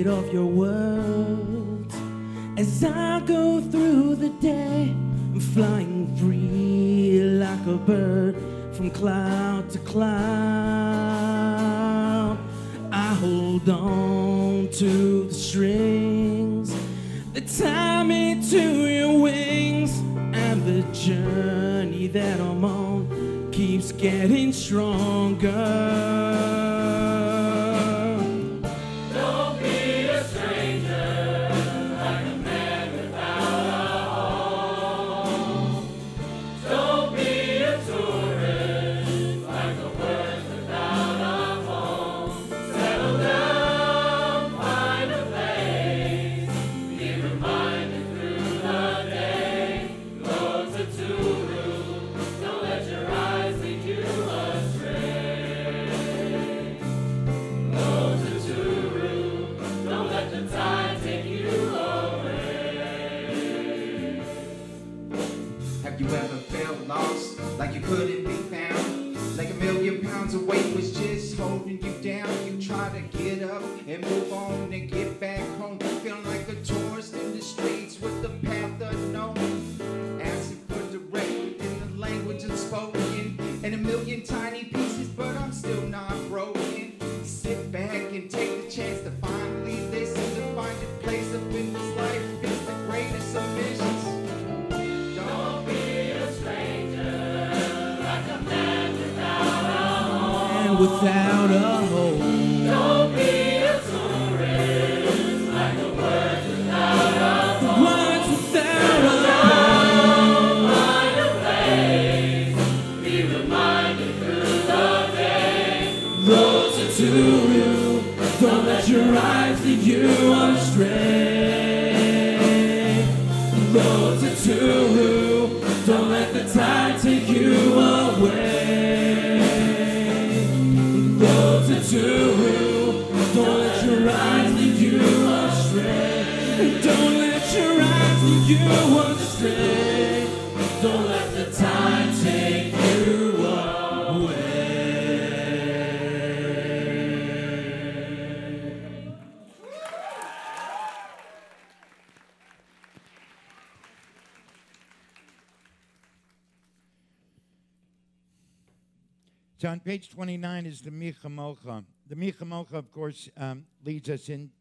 Of your world as I go through the day. I'm flying free like a bird from cloud to cloud. I hold on to the strings that tie me to your wings, and the journey that I'm on keeps getting stronger. without a home. Don't be a tourist like the words without a home. Words without a home. Find a place, be reminded through the day. Roads are too real. Don't let your eyes lead you astray. Roads are too real. Don't let the tide take you away. Roads are too real. Don't let your eyes lead you astray. Don't let your eyes lead you astray. Don't let the tide take you away. So on page 29 is the Michamocha. The Michamocha, of course, leads us in.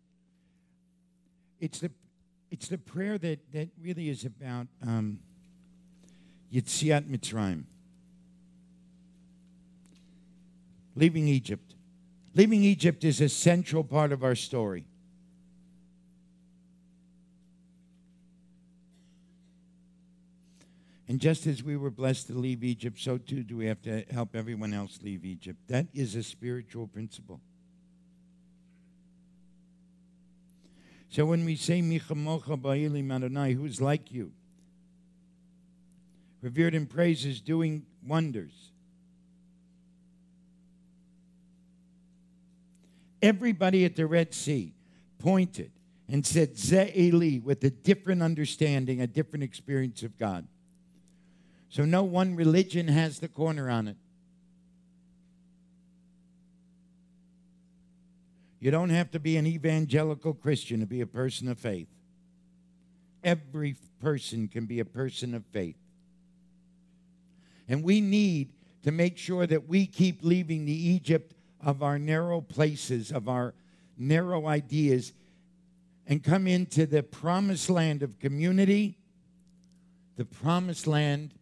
It's the prayer that really is about Yetziat Mitzrayim. Leaving Egypt. Leaving Egypt is a central part of our story. And just as we were blessed to leave Egypt, so too do we have to help everyone else leave Egypt. That is a spiritual principle. So when we say, Michamocha ba'ilim Adonai, who's like you? Revered in praises, doing wonders. Everybody at the Red Sea pointed and said, Ze Eli, with a different understanding, a different experience of God. So no one religion has the corner on it. You don't have to be an evangelical Christian to be a person of faith. Every person can be a person of faith. And we need to make sure that we keep leaving the Egypt of our narrow places, of our narrow ideas, and come into the promised land of community, the promised land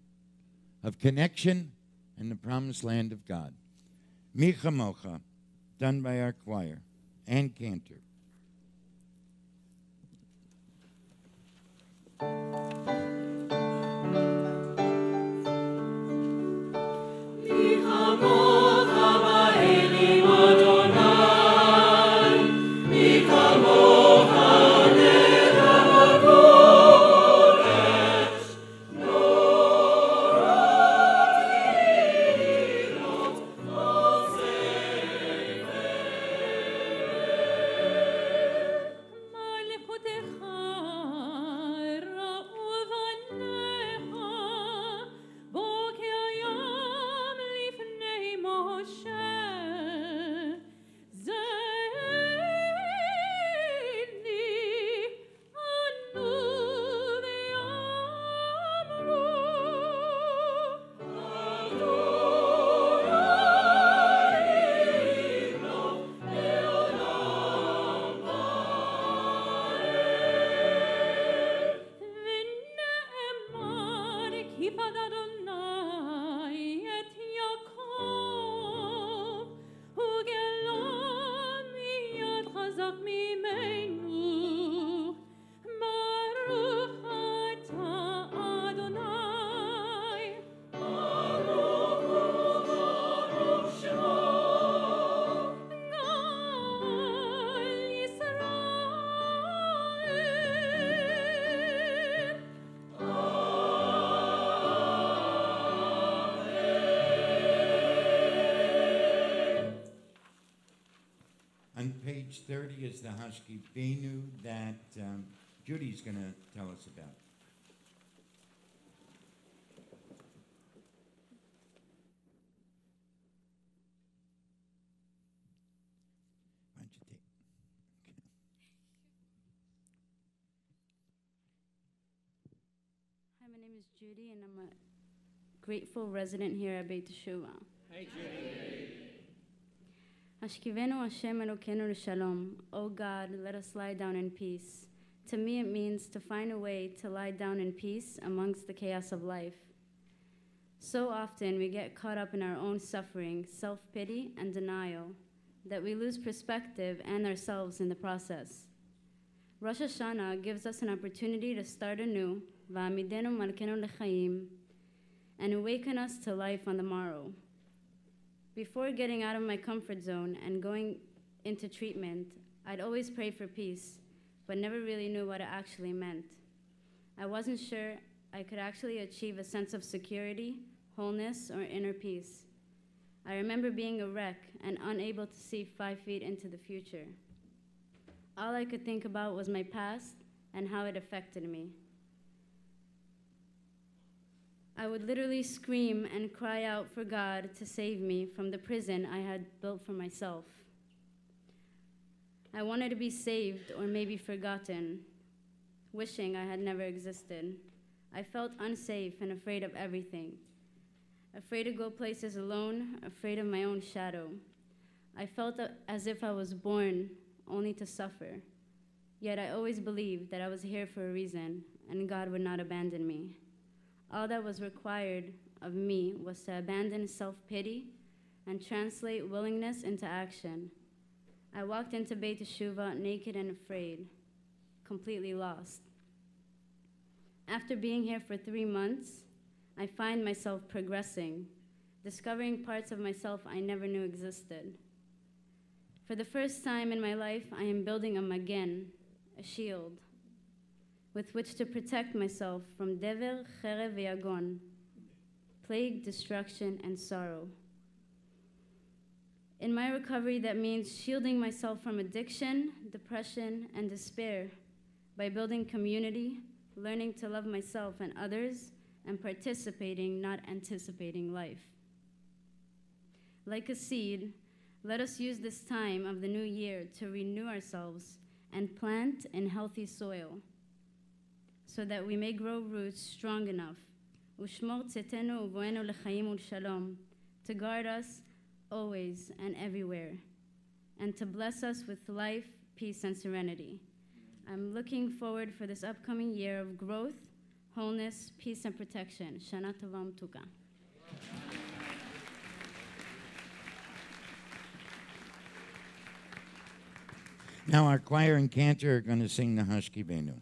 of connection, and the promised land of God. Michamocha, done by our choir and cantor. On page 30 is the Hashkifenu that Judy's going to tell us about. Why don't you take? Okay. Hi, my name is Judy, and I'm a grateful resident here at Beit Teshuvah. Hey, Judy. Hashkivenu Hashem Elokeinu L'Shalom. Oh God, let us lie down in peace. To me, it means to find a way to lie down in peace amongst the chaos of life. So often we get caught up in our own suffering, self-pity, and denial that we lose perspective and ourselves in the process. Rosh Hashanah gives us an opportunity to start anew, v'amidenu malkenu lechaim, and awaken us to life on the morrow. Before getting out of my comfort zone and going into treatment, I'd always pray for peace, but never really knew what it actually meant. I wasn't sure I could actually achieve a sense of security, wholeness, or inner peace. I remember being a wreck and unable to see 5 feet into the future. All I could think about was my past and how it affected me. I would literally scream and cry out for God to save me from the prison I had built for myself. I wanted to be saved or maybe forgotten, wishing I had never existed. I felt unsafe and afraid of everything. Afraid to go places alone, afraid of my own shadow. I felt as if I was born only to suffer. Yet I always believed that I was here for a reason and God would not abandon me. All that was required of me was to abandon self-pity and translate willingness into action. I walked into Beit Teshuvah naked and afraid, completely lost. After being here for 3 months, I find myself progressing, discovering parts of myself I never knew existed. For the first time in my life, I am building a magen, a shield, with which to protect myself from dever, cherev, ve'yagon, plague, destruction, and sorrow. In my recovery, that means shielding myself from addiction, depression, and despair by building community, learning to love myself and others, and participating, not anticipating life. Like a seed, let us use this time of the new year to renew ourselves and plant in healthy soil so that we may grow roots strong enough u'shmor tzetenu u'voenu l'chaim u'shalom, to guard us always and everywhere, and to bless us with life, peace, and serenity. I'm looking forward for this upcoming year of growth, wholeness, peace, and protection. Shana Tova Mtuka. Now our choir and cantor are going to sing the Hashkivenu.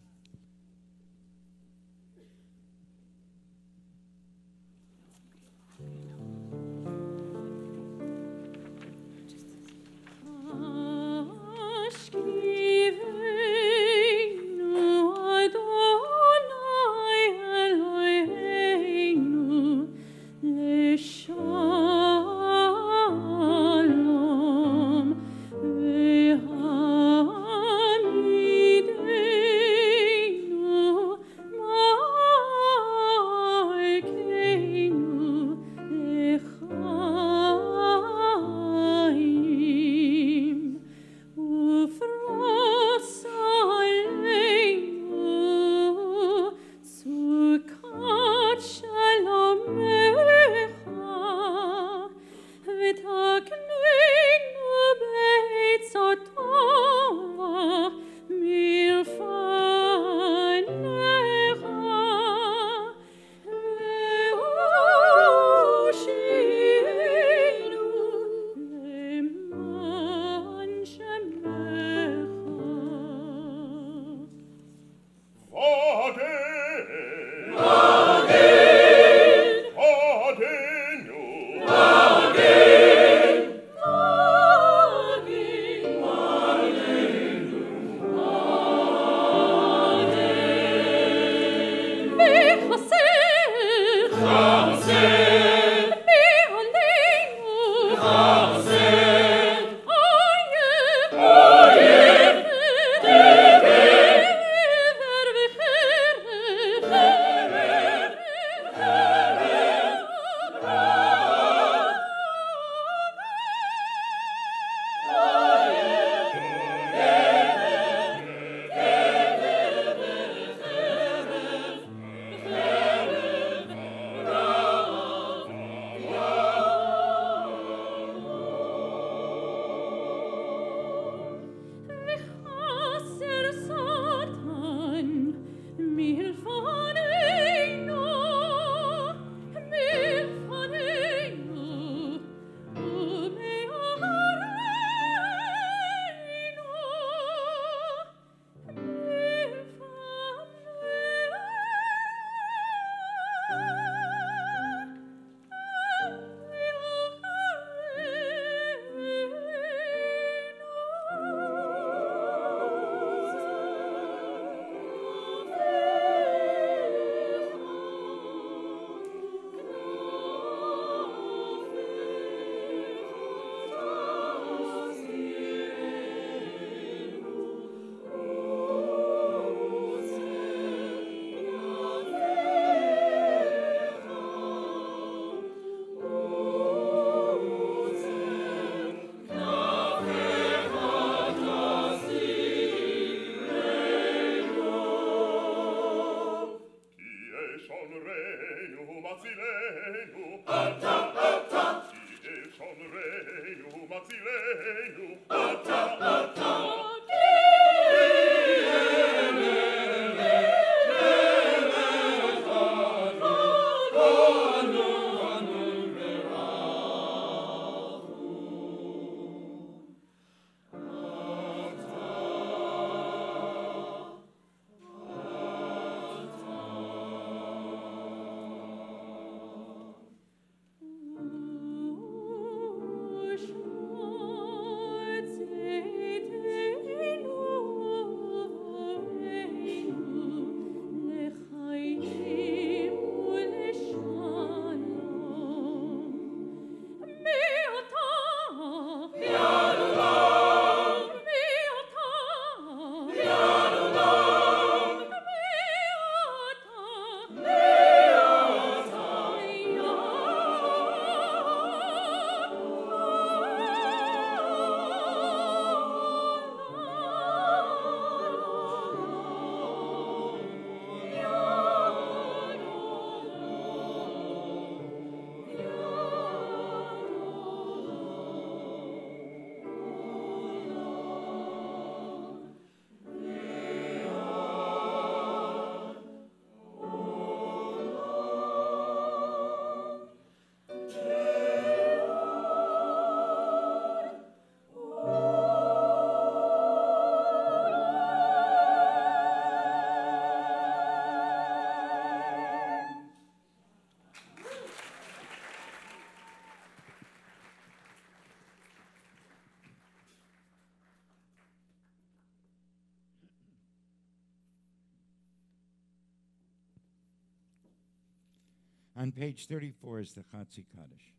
On page 34 is the Chatzi Kaddish.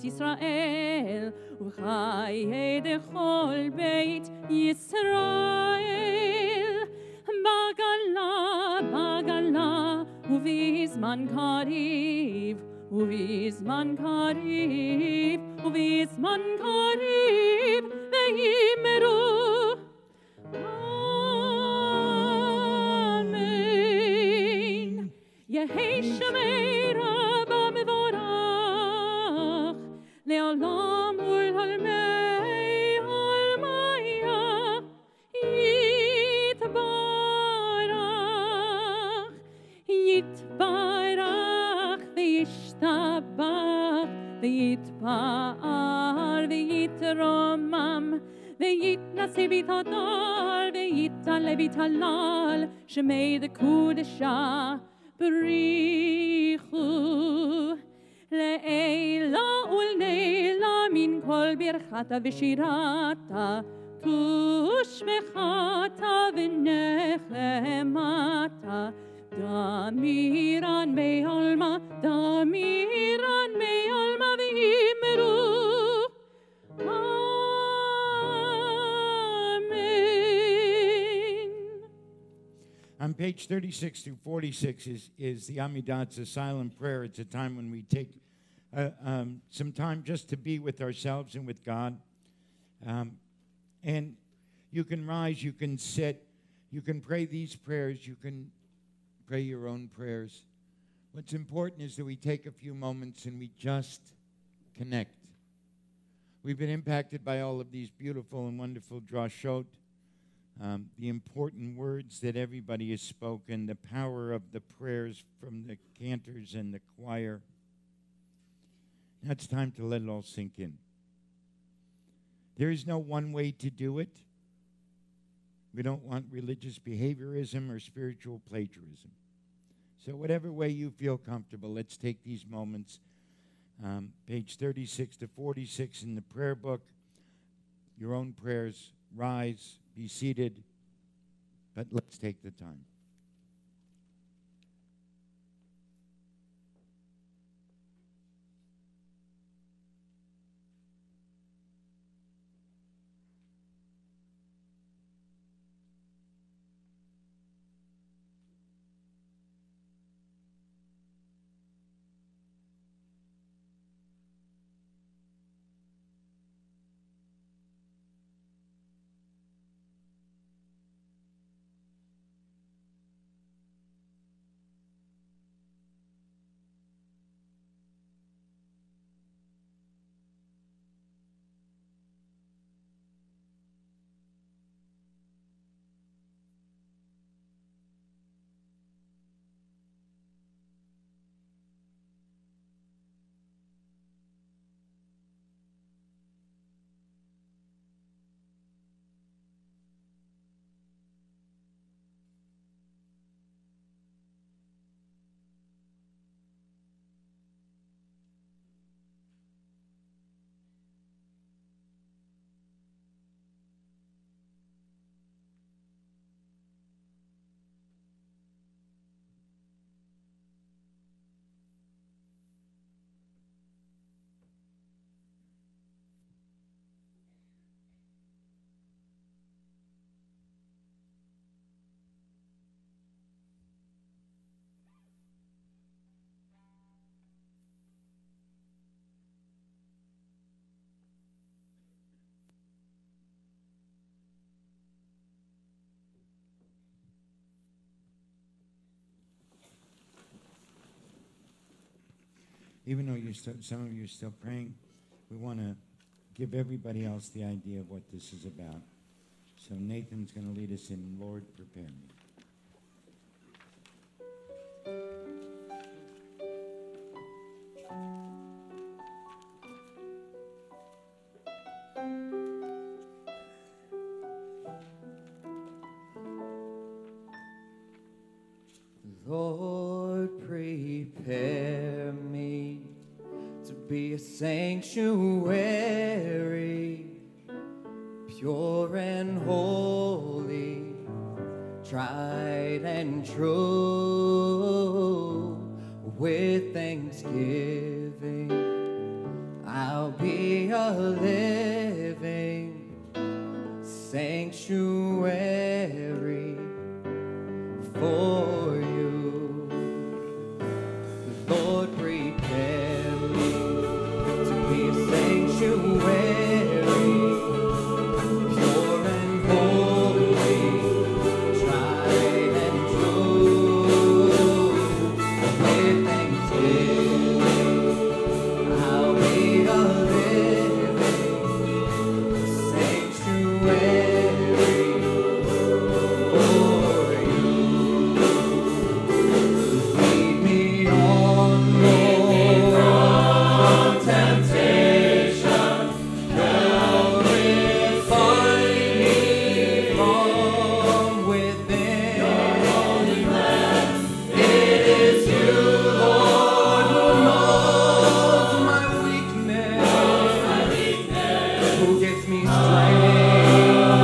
ישראל וחיי דכל בית ישראל בגלה בגלה ובזמן קריב ובזמן קריב ובזמן קריב ויאמרו אמן יהי שמי רבה מבורך לעולם ולעולמי עולמיה יתברך יתברך וישתבח ויתפאר ויתרומם ויתנשא ויתהדר ויתעלה ויתהלל שמי דקודשה בריחו לעילה ולעילה מן כל ברכתה ושירתה תושבחתה ונחמתה דמירן בעלמא דמירן בעלמא ויאמרו On page 36 through 46 is the Amidah. It's a silent prayer. It's a time when we take some time just to be with ourselves and with God. And you can rise, you can sit, you can pray these prayers, you can pray your own prayers. What's important is that we take a few moments and we just connect. We've been impacted by all of these beautiful and wonderful drashot. The important words that everybody has spoken, the power of the prayers from the cantors and the choir. Now it's time to let it all sink in. There is no one way to do it. We don't want religious behaviorism or spiritual plagiarism. So whatever way you feel comfortable, let's take these moments. Page 36 to 46 in the prayer book. Your own prayers. Rise, be seated, but let's take the time. Even though some of you are still praying, we want to give everybody else the idea of what this is about. So Nathan's going to lead us in Lord, Prepare Me. Lord, prepare me to be a sanctuary, pure and holy, tried and true. With thanksgiving, I'll be a living sanctuary for you. Lord, prepare me to be a sanctuary, pure and holy, tried and true. With thanksgiving, I'll be a living sanctuary for you. Lead me on, Lord, from temptation. Purify me from within. It is you, Lord, who knows my weakness, who gives me strength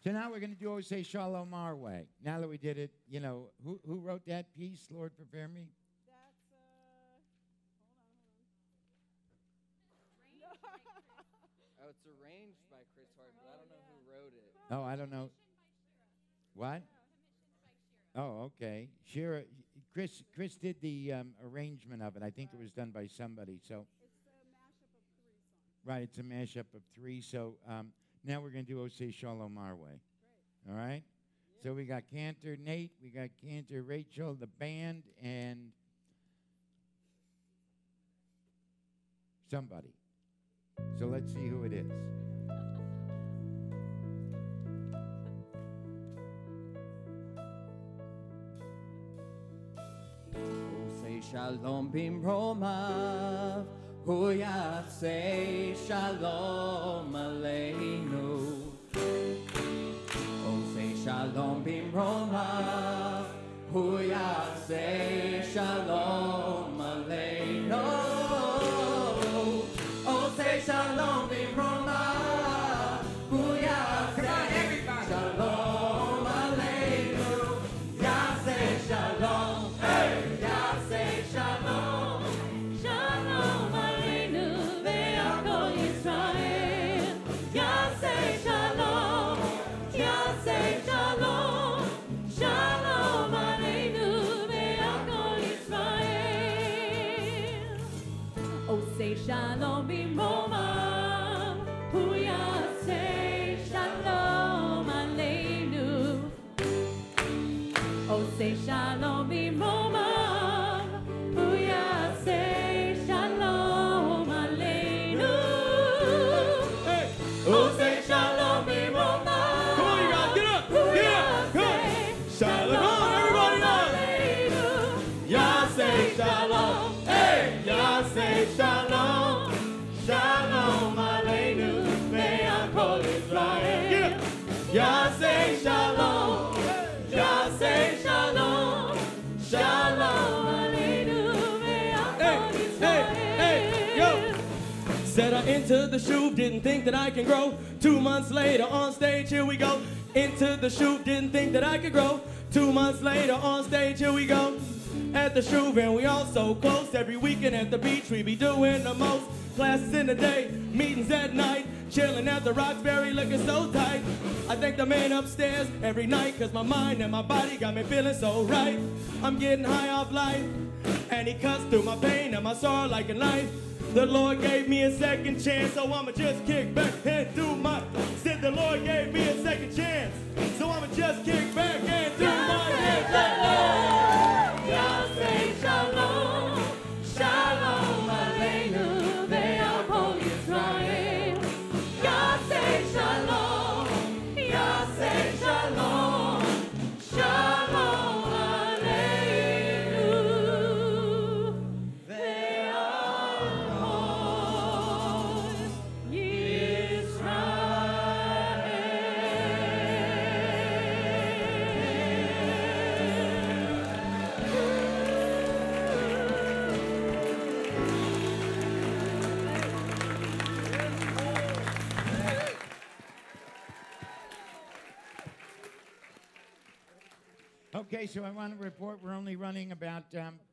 So now we're going to do "Oh Say Shalom Our Way." Now that we did it, you know, who wrote that piece? Lord, prepare me. Oh, it's arranged by Chris Hart, but I don't know who wrote it. Oh, I don't know. What? Oh, okay. Shira, Chris did the arrangement of it. I think it was done by somebody. So. Right, it's a mashup of 3. So now we're going to do "Oh Say Shalom Our Way." All right? Yeah. So we got Cantor Nate, we got Cantor Rachel, the band, and somebody. So let's see who it is. Oh, say shalom bimromav, hu yaseh shalom aleinu. Oh, say shalom bimromav, hu yaseh shalom aleinu. Oh, say shalom bimromav, hu yaseh shalom aleinu. Yaseh shalom, hey, yaseh shalom. Shalom Aleinu ve'akol Yisrael. Yaseh shalom, yaseh shalom. Shalom Aleinu ve'akol Yisrael. Oh, say shalom b'mromav, hu yaseh shalom Aleinu. Oh, say shalom b'mromav, hu yaseh shalom Aleinu. Oh, say shalom b'mromav. Come on, you guys, get up, get up, come on. Shalom, everybody up. Yaseh shalom, hey, yaseh shalom. Shalom aleinu ve'akol Yisrael. Yaseh shalom, yaseh shalom. Shalom aleinu ve'akol Yisrael. Said I entered the shoe, didn't think that I can grow. 2 months later on stage, here we go. Entered the shoe, didn't think that I could grow. 2 months later on stage, here we go. At the shoe, and we all so close. Every weekend at the beach, we be doing the most. Classes in the day, meetings at night. Chilling at the Roxbury, looking so tight. I thank the man upstairs every night, cause my mind and my body got me feeling so right. I'm getting high off life, and he cuts through my pain and my sorrow like a knife. The Lord gave me a second chance, so I'ma just kick back and do my. Said the Lord gave me a second chance, so I'ma just kick back and do my. Yaseh shalom, shalom aleinu ve'akol Yisrael. Yaseh shalom, yaseh shalom, shalom aleinu ve'akol Okay, so I want to report we're only running about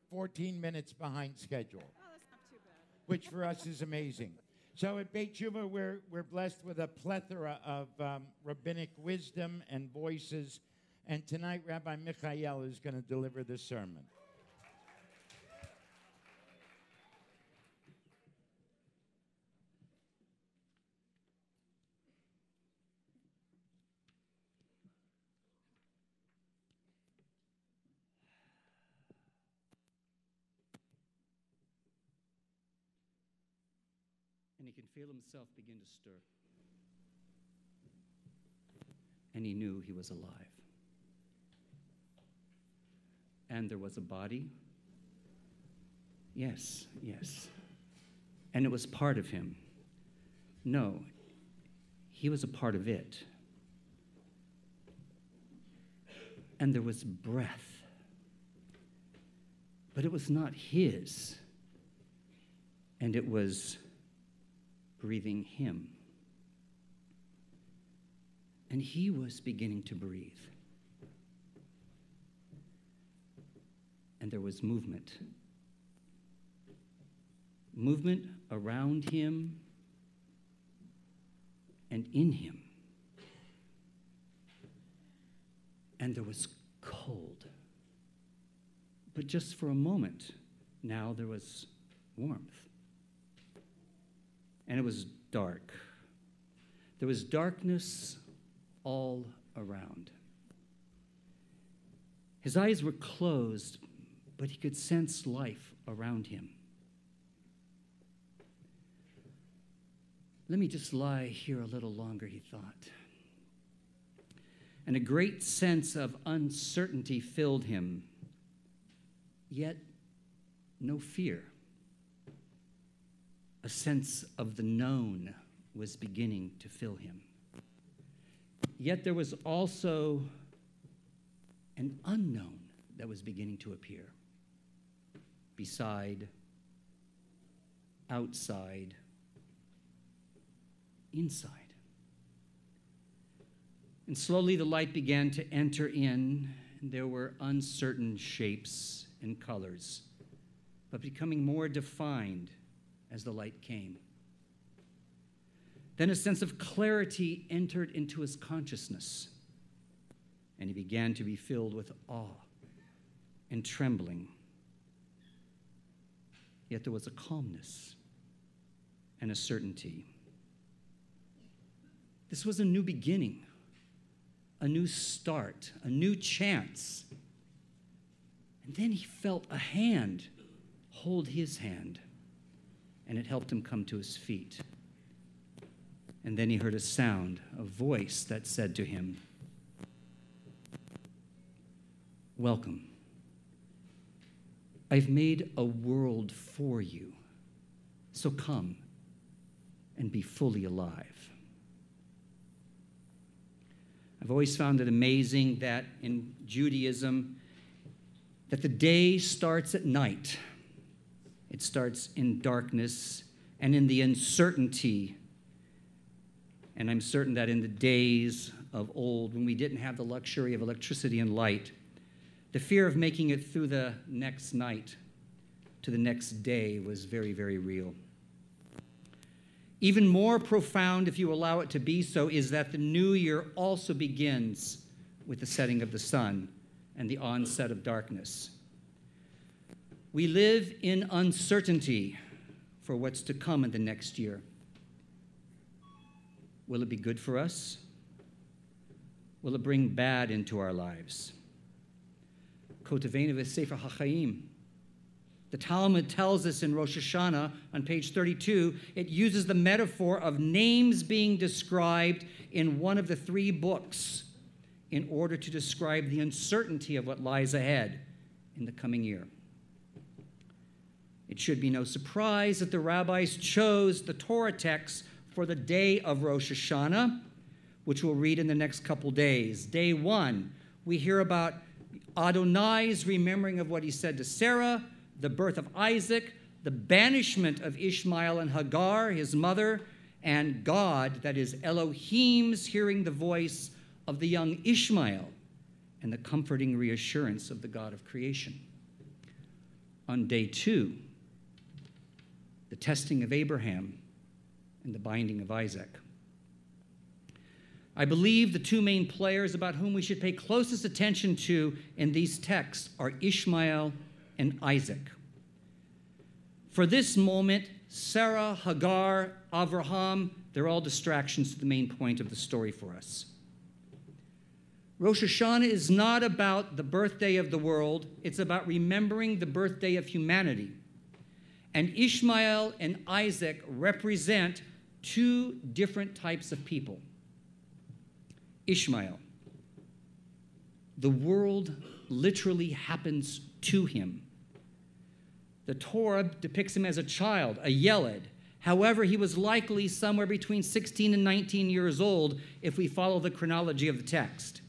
14 minutes behind schedule. Oh, that's not too bad. Which for us is amazing. So at Beit Tshuva, we're blessed with a plethora of rabbinic wisdom and voices. And tonight, Rabbi Michael is going to deliver the sermon. And he could feel himself begin to stir. And he knew he was alive. And there was a body. Yes, yes. And it was part of him. No, he was a part of it. And there was breath. But it was not his. And it was breathing him. and he was beginning to breathe. And there was movement. Movement around him and in him. And there was cold. But just for a moment, now there was warmth. And it was dark. There was darkness all around. His eyes were closed, but he could sense life around him. Let me just lie here a little longer, he thought. And a great sense of uncertainty filled him, yet no fear. A sense of the known was beginning to fill him. Yet there was also an unknown that was beginning to appear. Beside, outside, inside. And slowly the light began to enter in, and there were uncertain shapes and colors, but becoming more defined as the light came. Then a sense of clarity entered into his consciousness, and he began to be filled with awe and trembling. Yet there was a calmness and a certainty. This was a new beginning, a new start, a new chance. And then he felt a hand hold his hand, and it helped him come to his feet. And then he heard a sound, a voice that said to him, "Welcome. I've made a world for you, so come and be fully alive." I've always found it amazing that in Judaism, that the day starts at night. It starts in darkness and in the uncertainty. And I'm certain that in the days of old, when we didn't have the luxury of electricity and light, the fear of making it through the next night to the next day was very, very real. Even more profound, if you allow it to be so, is that the new year also begins with the setting of the sun and the onset of darkness. We live in uncertainty for what's to come in the next year. Will it be good for us? Will it bring bad into our lives? Kotevenu v'Sefer HaChaim. The Talmud tells us in Rosh Hashanah on page 32, it uses the metaphor of names being described in one of the three books in order to describe the uncertainty of what lies ahead in the coming year. It should be no surprise that the rabbis chose the Torah text for the day of Rosh Hashanah, which we'll read in the next couple days. Day 1, we hear about Adonai's remembering of what he said to Sarah, the birth of Isaac, the banishment of Ishmael and Hagar, his mother, and God, that is Elohim's hearing the voice of the young Ishmael, and the comforting reassurance of the God of creation. On day 2, the testing of Abraham and the binding of Isaac. I believe the two main players about whom we should pay closest attention to in these texts are Ishmael and Isaac. For this moment, Sarah, Hagar, Avraham, they're all distractions to the main point of the story for us. Rosh Hashanah is not about the birthday of the world, it's about remembering the birthday of humanity. And Ishmael and Isaac represent two different types of people. Ishmael, the world literally happens to him. The Torah depicts him as a child, a yeled. However, he was likely somewhere between 16 and 19 years old if we follow the chronology of the text.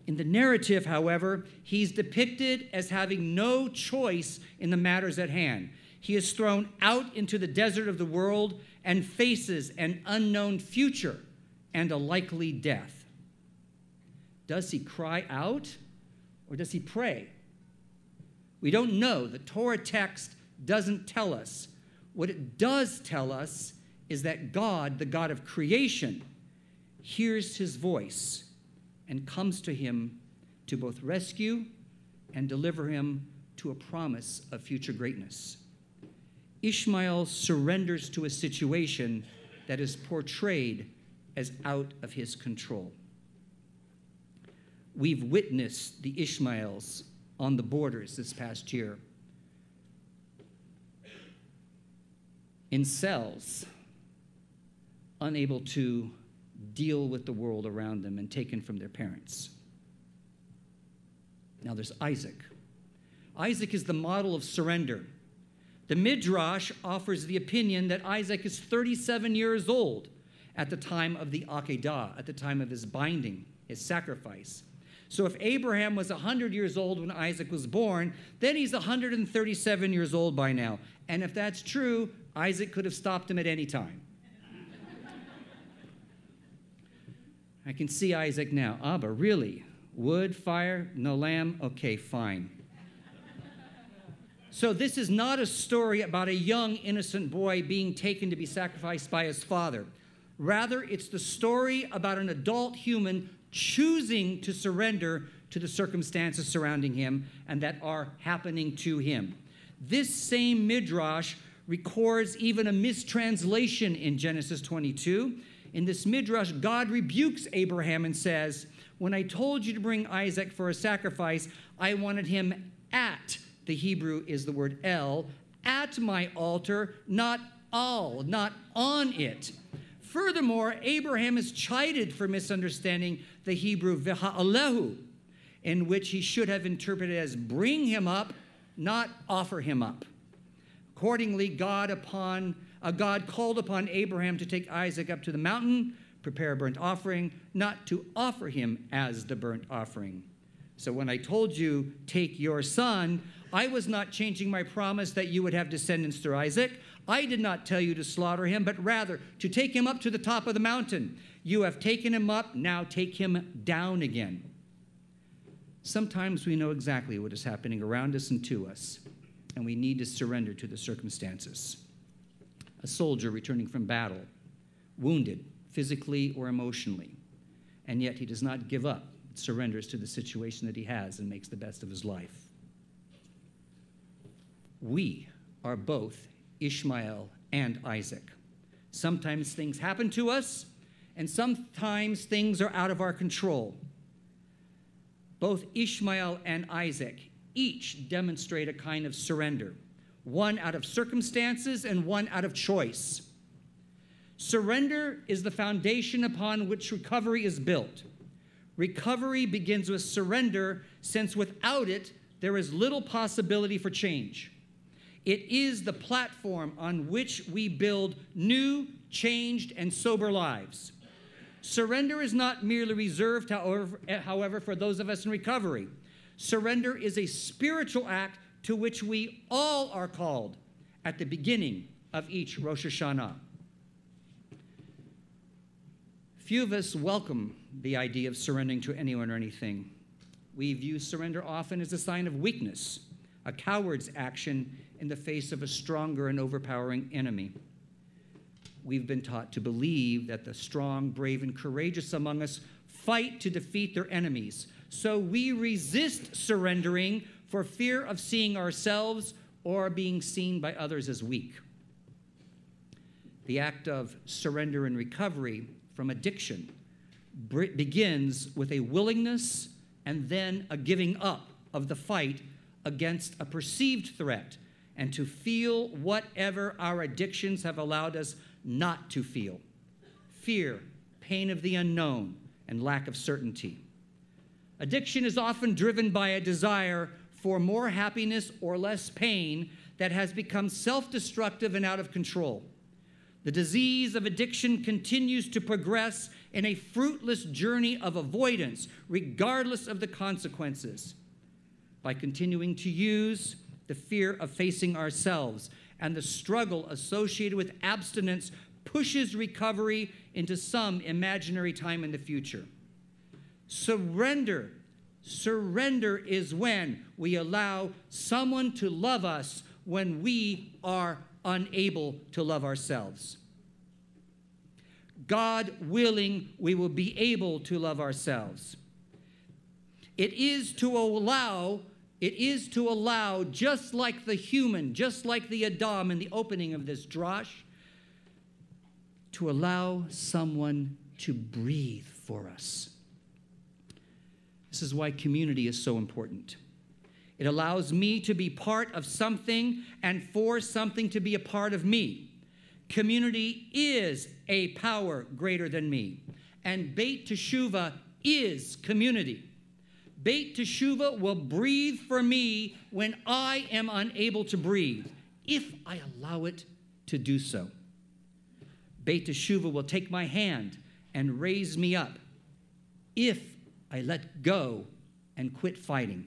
In the narrative, however, he's depicted as having no choice in the matters at hand. He is thrown out into the desert of the world and faces an unknown future and a likely death. Does he cry out or does he pray? We don't know. The Torah text doesn't tell us. What it does tell us is that God, the God of creation, hears his voice and comes to him to both rescue and deliver him to a promise of future greatness. Ishmael surrenders to a situation that is portrayed as out of his control. We've witnessed the Ishmaels on the borders this past year in cells, unable to deal with the world around them and taken from their parents. Now there's Isaac. Isaac is the model of surrender. The Midrash offers the opinion that Isaac is 37 years old at the time of the Akedah, at the time of his binding, his sacrifice. So if Abraham was 100 years old when Isaac was born, then he's 137 years old by now. And if that's true, Isaac could have stopped him at any time. I can see Isaac now. Abba, really? Wood, fire, no lamb? Okay, fine. So this is not a story about a young, innocent boy being taken to be sacrificed by his father. Rather, it's the story about an adult human choosing to surrender to the circumstances surrounding him and that are happening to him. This same Midrash records even a mistranslation in Genesis 22. In this Midrash, God rebukes Abraham and says, "When I told you to bring Isaac for a sacrifice, I wanted him at," the Hebrew is the word el, "at my altar, not al, not on it." Furthermore, Abraham is chided for misunderstanding the Hebrew v'ha'alehu, in which he should have interpreted as bring him up, not offer him up. Accordingly, God called upon Abraham to take Isaac up to the mountain, prepare a burnt offering, not to offer him as the burnt offering. So when I told you, take your son, I was not changing my promise that you would have descendants through Isaac. I did not tell you to slaughter him, but rather to take him up to the top of the mountain. You have taken him up, now take him down again. Sometimes we know exactly what is happening around us and to us, and we need to surrender to the circumstances. A soldier returning from battle, wounded physically or emotionally, and yet he does not give up, surrenders to the situation that he has and makes the best of his life. We are both Ishmael and Isaac. Sometimes things happen to us, and sometimes things are out of our control. Both Ishmael and Isaac each demonstrate a kind of surrender, one out of circumstances and one out of choice. Surrender is the foundation upon which recovery is built. Recovery begins with surrender, since without it, there is little possibility for change. It is the platform on which we build new, changed, and sober lives. Surrender is not merely reserved, however, for those of us in recovery. Surrender is a spiritual act to which we all are called at the beginning of each Rosh Hashanah. Few of us welcome the idea of surrendering to anyone or anything. We view surrender often as a sign of weakness, a coward's action in the face of a stronger and overpowering enemy. We've been taught to believe that the strong, brave, and courageous among us fight to defeat their enemies. So we resist surrendering for fear of seeing ourselves or being seen by others as weak. The act of surrender and recovery from addiction begins with a willingness and then a giving up of the fight against a perceived threat and to feel whatever our addictions have allowed us not to feel: fear, pain of the unknown, and lack of certainty. Addiction is often driven by a desire for more happiness or less pain that has become self-destructive and out of control. The disease of addiction continues to progress in a fruitless journey of avoidance, regardless of the consequences. By continuing to use, the fear of facing ourselves and the struggle associated with abstinence pushes recovery into some imaginary time in the future. Surrender. Surrender is when we allow someone to love us when we are unable to love ourselves. God willing, we will be able to love ourselves. It is to allow, just like the human, just like the Adam in the opening of this drosh, to allow someone to breathe for us. This is why community is so important. It allows me to be part of something and for something to be a part of me. Community is a power greater than me. And Beit Teshuvah is community. Beit Teshuvah will breathe for me when I am unable to breathe, if I allow it to do so. Beit Teshuvah will take my hand and raise me up if I let go and quit fighting.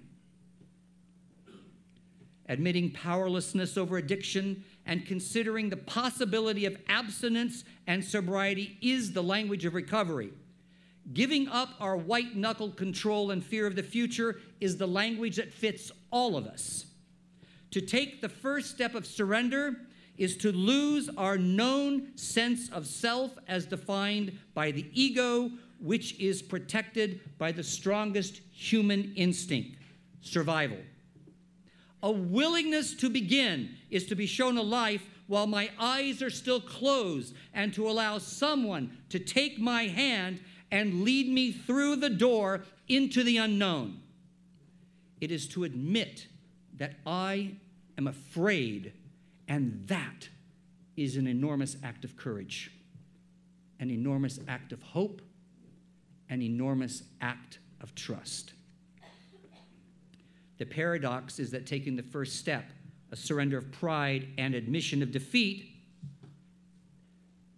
Admitting powerlessness over addiction and considering the possibility of abstinence and sobriety is the language of recovery. Giving up our white-knuckle control and fear of the future is the language that fits all of us. To take the first step of surrender is to lose our known sense of self as defined by the ego, which is protected by the strongest human instinct, survival. A willingness to begin is to be shown a life while my eyes are still closed and to allow someone to take my hand and lead me through the door into the unknown. It is to admit that I am afraid, and that is an enormous act of courage, an enormous act of hope, an enormous act of trust. The paradox is that taking the first step, a surrender of pride and admission of defeat,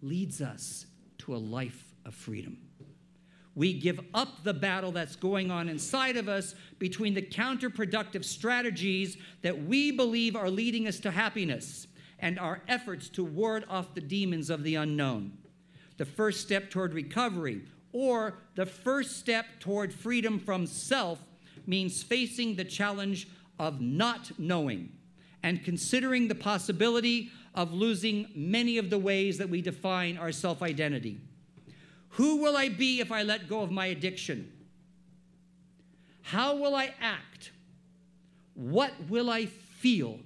leads us to a life of freedom. We give up the battle that's going on inside of us between the counterproductive strategies that we believe are leading us to happiness and our efforts to ward off the demons of the unknown. The first step toward recovery, or the first step toward freedom from self, means facing the challenge of not knowing and considering the possibility of losing many of the ways that we define our self-identity. Who will I be if I let go of my addiction? How will I act? What will I feel?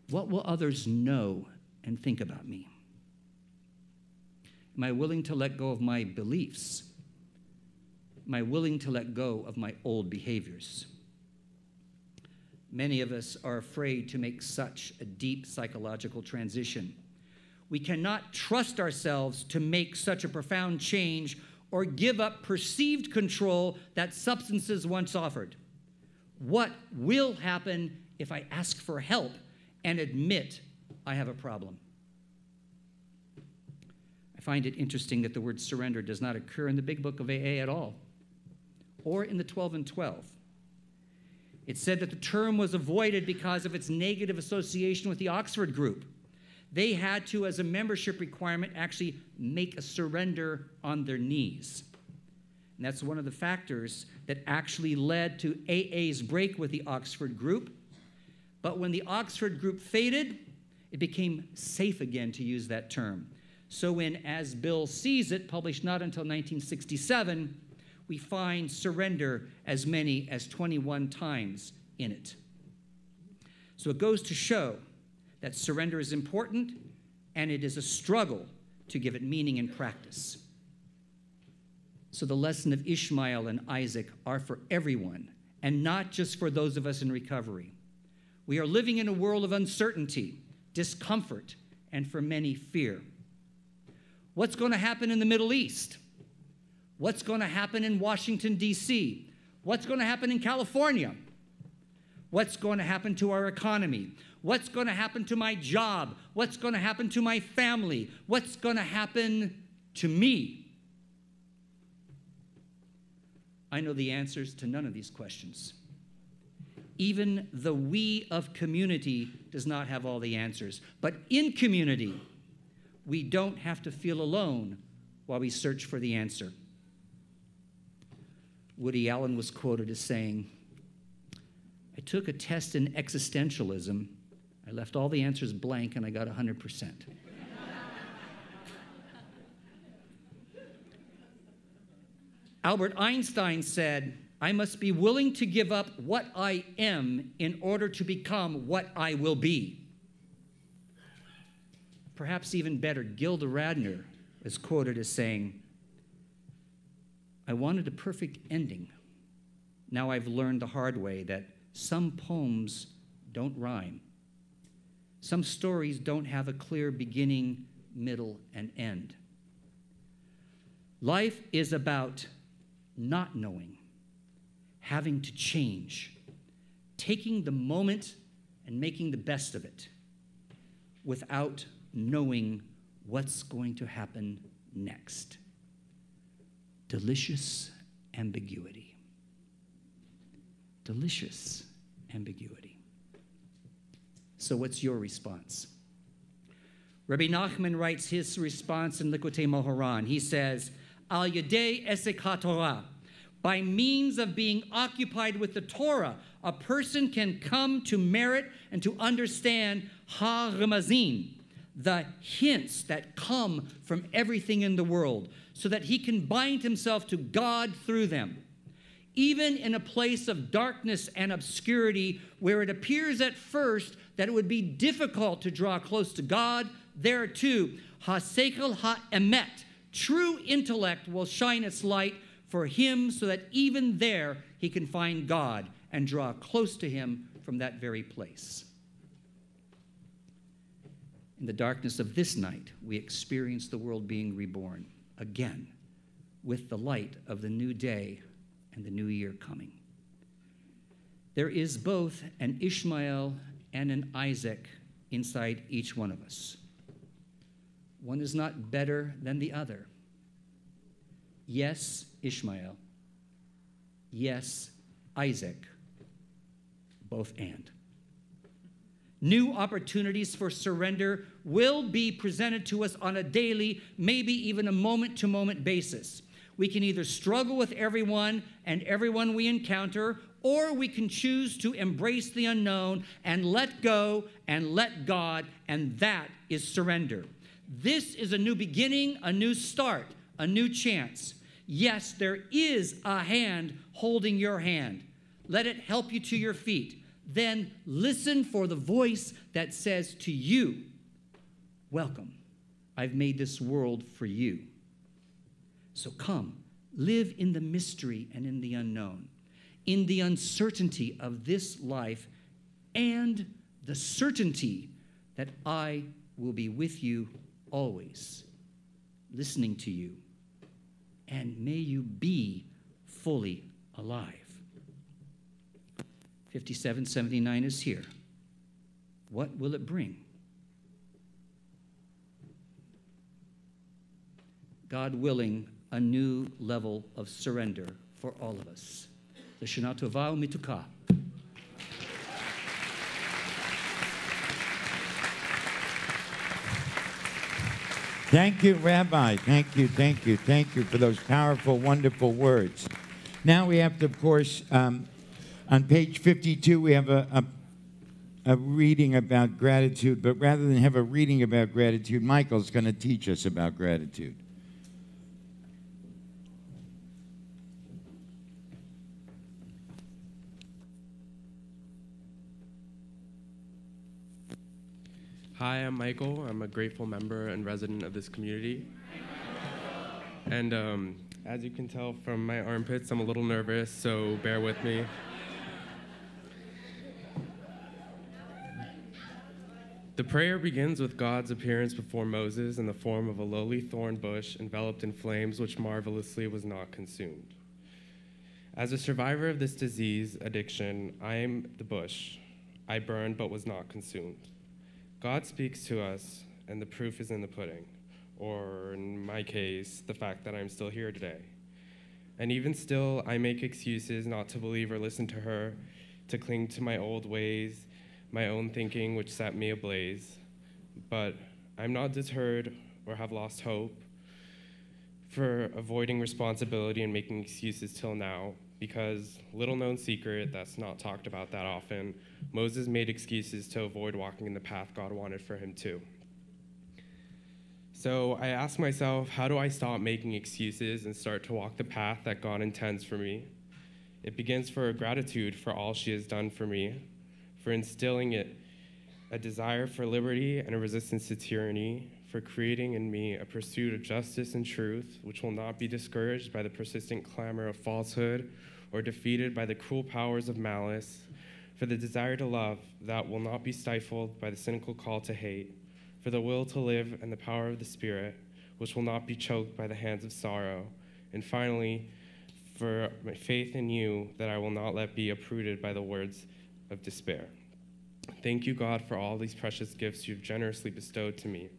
What will others know and think about me? Am I willing to let go of my beliefs? Am I willing to let go of my old behaviors? Many of us are afraid to make such a deep psychological transition. We cannot trust ourselves to make such a profound change or give up perceived control that substances once offered. What will happen if I ask for help and admit I have a problem? I find it interesting that the word surrender does not occur in the Big Book of AA at all, or in the 12 and 12. It said that the term was avoided because of its negative association with the Oxford group. They had to, as a membership requirement, actually make a surrender on their knees. And that's one of the factors that actually led to AA's break with the Oxford group. But when the Oxford group faded, it became safe again to use that term. So in As Bill Sees It, published not until 1967, we find surrender as many as 21 times in it. So it goes to show that surrender is important, and it is a struggle to give it meaning and practice. So the lesson of Ishmael and Isaac are for everyone, and not just for those of us in recovery. We are living in a world of uncertainty, discomfort, and for many, fear. What's going to happen in the Middle East? What's going to happen in Washington, D.C.? What's going to happen in California? What's going to happen to our economy? What's going to happen to my job? What's going to happen to my family? What's going to happen to me? I know the answers to none of these questions. Even the we of community does not have all the answers. But in community, we don't have to feel alone while we search for the answer. Woody Allen was quoted as saying, "I took a test in existentialism. I left all the answers blank and I got 100%. Albert Einstein said, "I must be willing to give up what I am in order to become what I will be." Perhaps even better, Gilda Radner is quoted as saying, "I wanted a perfect ending. Now I've learned the hard way that some poems don't rhyme. Some stories don't have a clear beginning, middle, and end. Life is about not knowing, having to change, taking the moment and making the best of it without knowing what's going to happen next." Delicious ambiguity. Delicious ambiguity. So what's your response? Rabbi Nachman writes his response in Likutei Moharan. He says, "Al yedei esek haTorah." By means of being occupied with the Torah, a person can come to merit and to understand ha-remazim, the hints that come from everything in the world, so that he can bind himself to God through them. Even in a place of darkness and obscurity, where it appears at first that it would be difficult to draw close to God, there too, ha-seichel ha-emet, true intellect will shine its light for him, so that even there he can find God and draw close to him from that very place. In the darkness of this night, we experience the world being reborn again with the light of the new day and the new year coming. There is both an Ishmael and an Isaac inside each one of us. One is not better than the other. Yes, Ishmael. Yes, Isaac. Both and. New opportunities for surrender will be presented to us on a daily, maybe even a moment-to-moment basis. We can either struggle with everyone and everyone we encounter, or we can choose to embrace the unknown and let go and let God, and that is surrender. This is a new beginning, a new start, a new chance. Yes, there is a hand holding your hand. Let it help you to your feet. Then listen for the voice that says to you, "Welcome. I've made this world for you. So come, live in the mystery and in the unknown, in the uncertainty of this life and the certainty that I will be with you always, listening to you, and may you be fully alive." 5779 is here. What will it bring? God willing, a new level of surrender for all of us. L'shana tova u'mituka. Thank you, Rabbi. Thank you for those powerful, wonderful words. Now we have to, of course, on page 52, we have a reading about gratitude, but rather than have a reading about gratitude, Michael's going to teach us about gratitude. Hi, I'm Michael. I'm a grateful member and resident of this community. And as you can tell from my armpits, I'm a little nervous, so bear with me. The prayer begins with God's appearance before Moses in the form of a lowly thorn bush enveloped in flames which marvelously was not consumed. As a survivor of this disease addiction, I am the bush. I burned but was not consumed. God speaks to us, and the proof is in the pudding, or in my case, the fact that I'm still here today. And even still, I make excuses not to believe or listen to her, to cling to my old ways, my own thinking, which set me ablaze. But I'm not deterred or have lost hope for avoiding responsibility and making excuses till now, because, little known secret that's not talked about that often, Moses made excuses to avoid walking in the path God wanted for him to. So I asked myself, how do I stop making excuses and start to walk the path that God intends for me? It begins for gratitude for all she has done for me, for instilling a desire for liberty and a resistance to tyranny, for creating in me a pursuit of justice and truth, which will not be discouraged by the persistent clamor of falsehood or defeated by the cruel powers of malice, for the desire to love that will not be stifled by the cynical call to hate, for the will to live and the power of the Spirit, which will not be choked by the hands of sorrow, and finally, for my faith in you that I will not let be uprooted by the words of despair. Thank you, God, for all these precious gifts you've generously bestowed to me.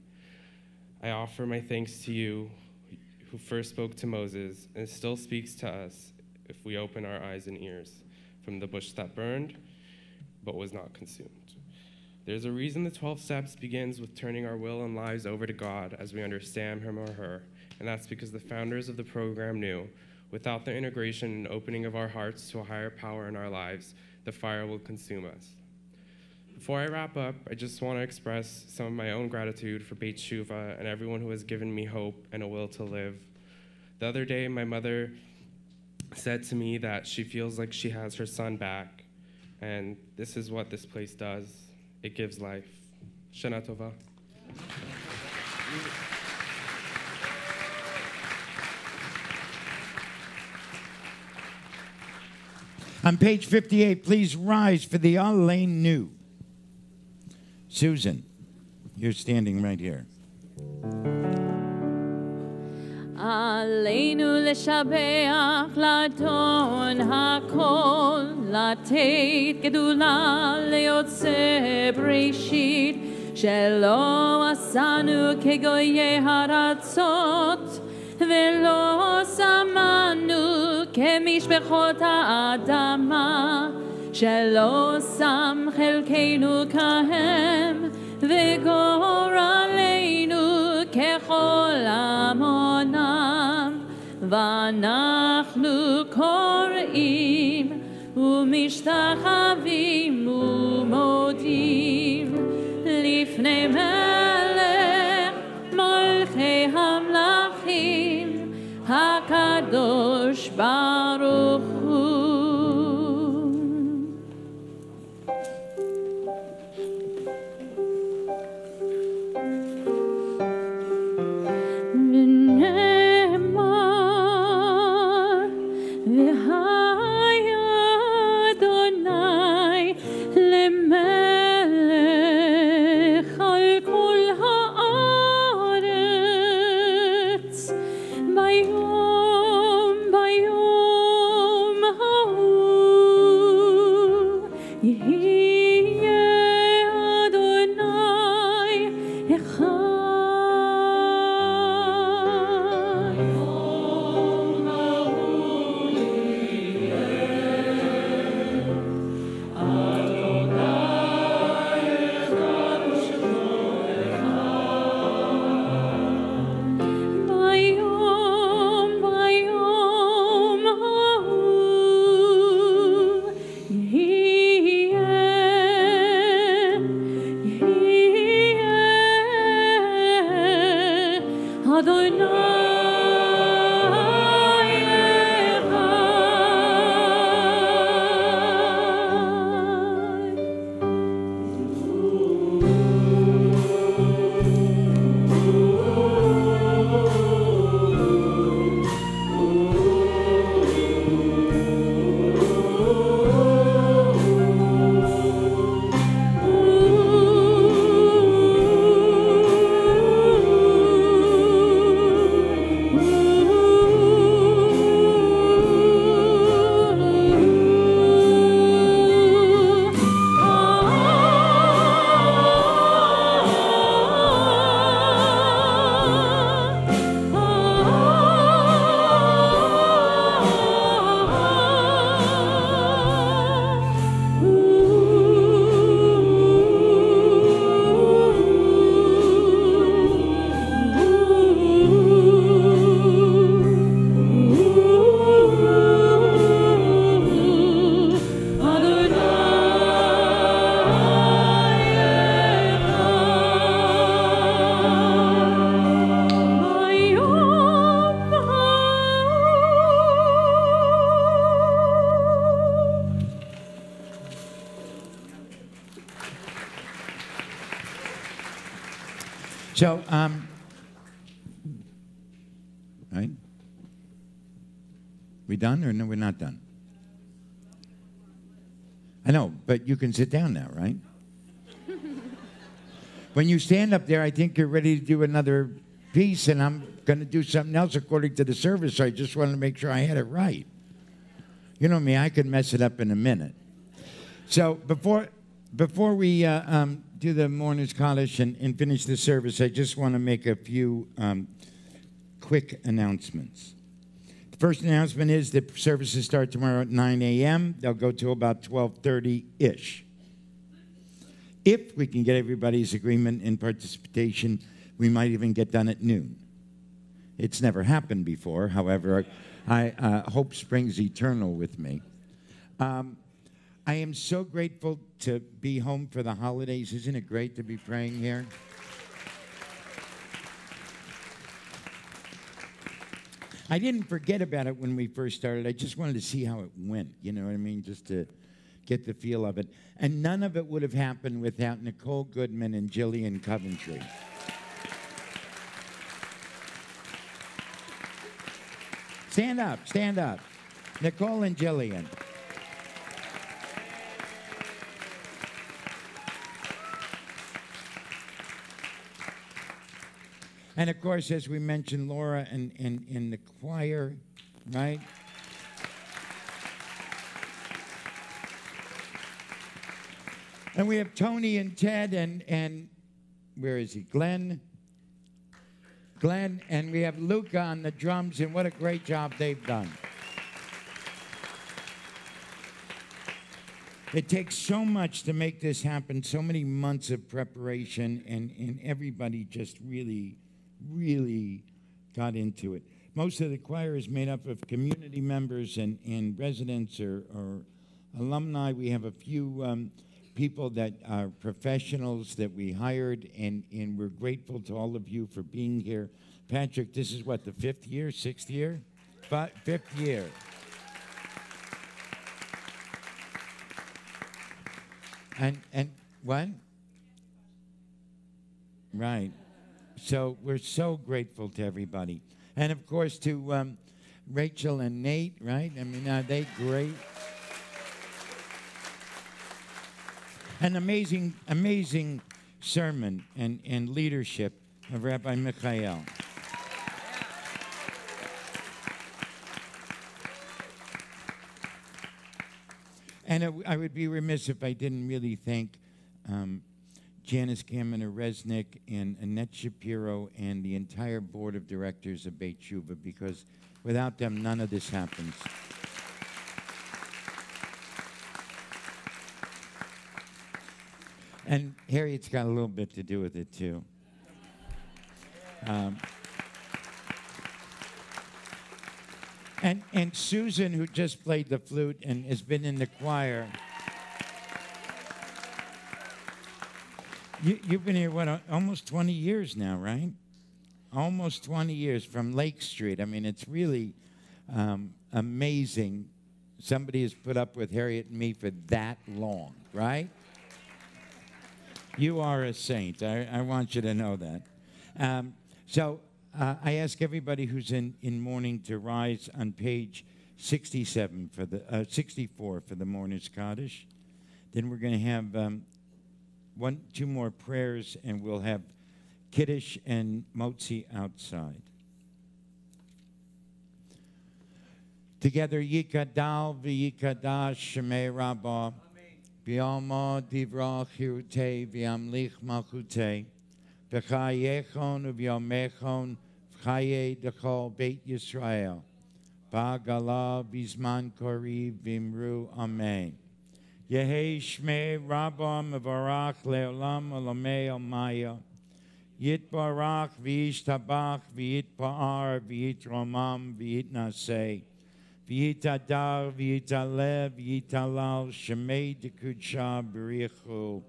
I offer my thanks to you, who first spoke to Moses and still speaks to us if we open our eyes and ears from the bush that burned but was not consumed. There's a reason the 12 steps begins with turning our will and lives over to God as we understand him or her, and that's because the founders of the program knew without the integration and opening of our hearts to a higher power in our lives, the fire will consume us. Before I wrap up, I just want to express some of my own gratitude for Beit Shuvah and everyone who has given me hope and a will to live. The other day, my mother said to me that she feels like she has her son back, and this is what this place does. It gives life. Shana Tova. On page 58, please rise for the Aleinu. Susan, you're standing right here. עלינו לשבח לאדון הכל, לתת גדולה ליוצא בראשית, שלא עשנו כגויי הארצות, ולא שמנו כמשפחות האדמה, שלא שם חלקנו כהם, וגורלנו ככל עמונם, ואנחנו קוראים ומשתחווים ומודים לפני מלך מלכי המלכים הקדוש ברוך הוא. So, right? We done or no, we're not done? I know, but you can sit down now, right? When you stand up there, I think you're ready to do another piece, and I'm going to do something else according to the service, so I just wanted to make sure I had it right. You know me, I could mess it up in a minute. So before we do the Mourners Kaddish and finish the service, I just want to make a few quick announcements. The first announcement is that services start tomorrow at 9 a.m. They'll go till about 12:30-ish. If we can get everybody's agreement and participation, we might even get done at noon. It's never happened before. However, I hope springs eternal with me. I am so grateful to be home for the holidays. Isn't it great to be praying here? I didn't forget about it when we first started. I just wanted to see how it went. You know what I mean? Just to get the feel of it. And none of it would have happened without Nicole Goodman and Jillian Coventry. Stand up, stand up. Nicole and Jillian. And of course, as we mentioned, Laura and the choir, right? And we have Tony and Ted and where is he? Glenn, and we have Luca on the drums, and what a great job they've done. It takes so much to make this happen, so many months of preparation, and everybody just really, really got into it. Most of the choir is made up of community members and residents or alumni. We have a few people that are professionals that we hired, and we're grateful to all of you for being here. Patrick, this is what, the fifth year, sixth year? Fifth year. And what? Right. So we're so grateful to everybody. And of course to Rachel and Nate, right? I mean, are they great? An amazing, amazing sermon and leadership of Rabbi Michael. And I would be remiss if I didn't really thank Janice Kaminer-Resnick and Annette Shapiro and the entire board of directors of Beit Shuvah, because without them, none of this happens. And Harriet's got a little bit to do with it, too. And Susan, who just played the flute and has been in the choir. You've been here, what, almost 20 years now, right? Almost 20 years from Lake Street. I mean, it's really amazing. Somebody has put up with Harriet and me for that long, right? You are a saint. I want you to know that. So I ask everybody who's in mourning to rise on page 67 for the 64 for the Mourners Kaddish. Then we're going to have two more prayers, and we'll have Kiddush and Motzi outside. Together, Yikadal v'Yikadash Shemei Rabbah. V'yalma divrach hirutei v'yamlich malchutei v'chayechon v'yamechon v'chaye dechol Beit Yisrael ba'gala v'zman koriv v'imru amen. Yehei shmei Rabbah mevarach le'olam olamei almaya yitbarach v'yishtabach v'yitpa'ar v'yitromam v'yitnasei V'yitadar, v'yitalev, v'yitalal, shemei dekudsha b'richu.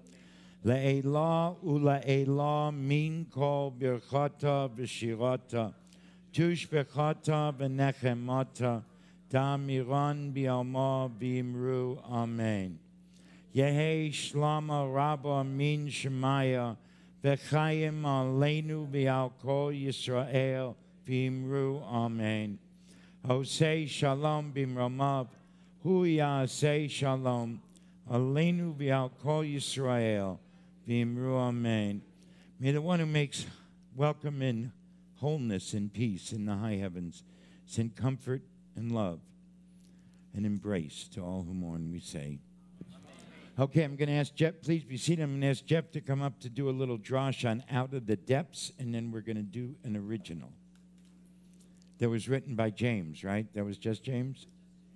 Le'elah u'le'elah min kol birchata v'shirata. Tush b'chata v'nechemata. Damiran b'yalma v'imru amen. Yehei shlama rabba min shemaya. v'chayim aleinu v'al kol Yisrael v'imru amen. Osei shalom b'mromav, hu ya'aseh shalom, aleinu v'al kol Yisrael v'imru amen. May the one who makes welcome in wholeness and peace in the high heavens send comfort and love and embrace to all who mourn, we say. Okay, I'm going to ask Jeff, please be seated. I'm going to ask Jeff to come up to do a little drosh on Out of the Depths, and then we're going to do an original that was written by James, right? That was just James?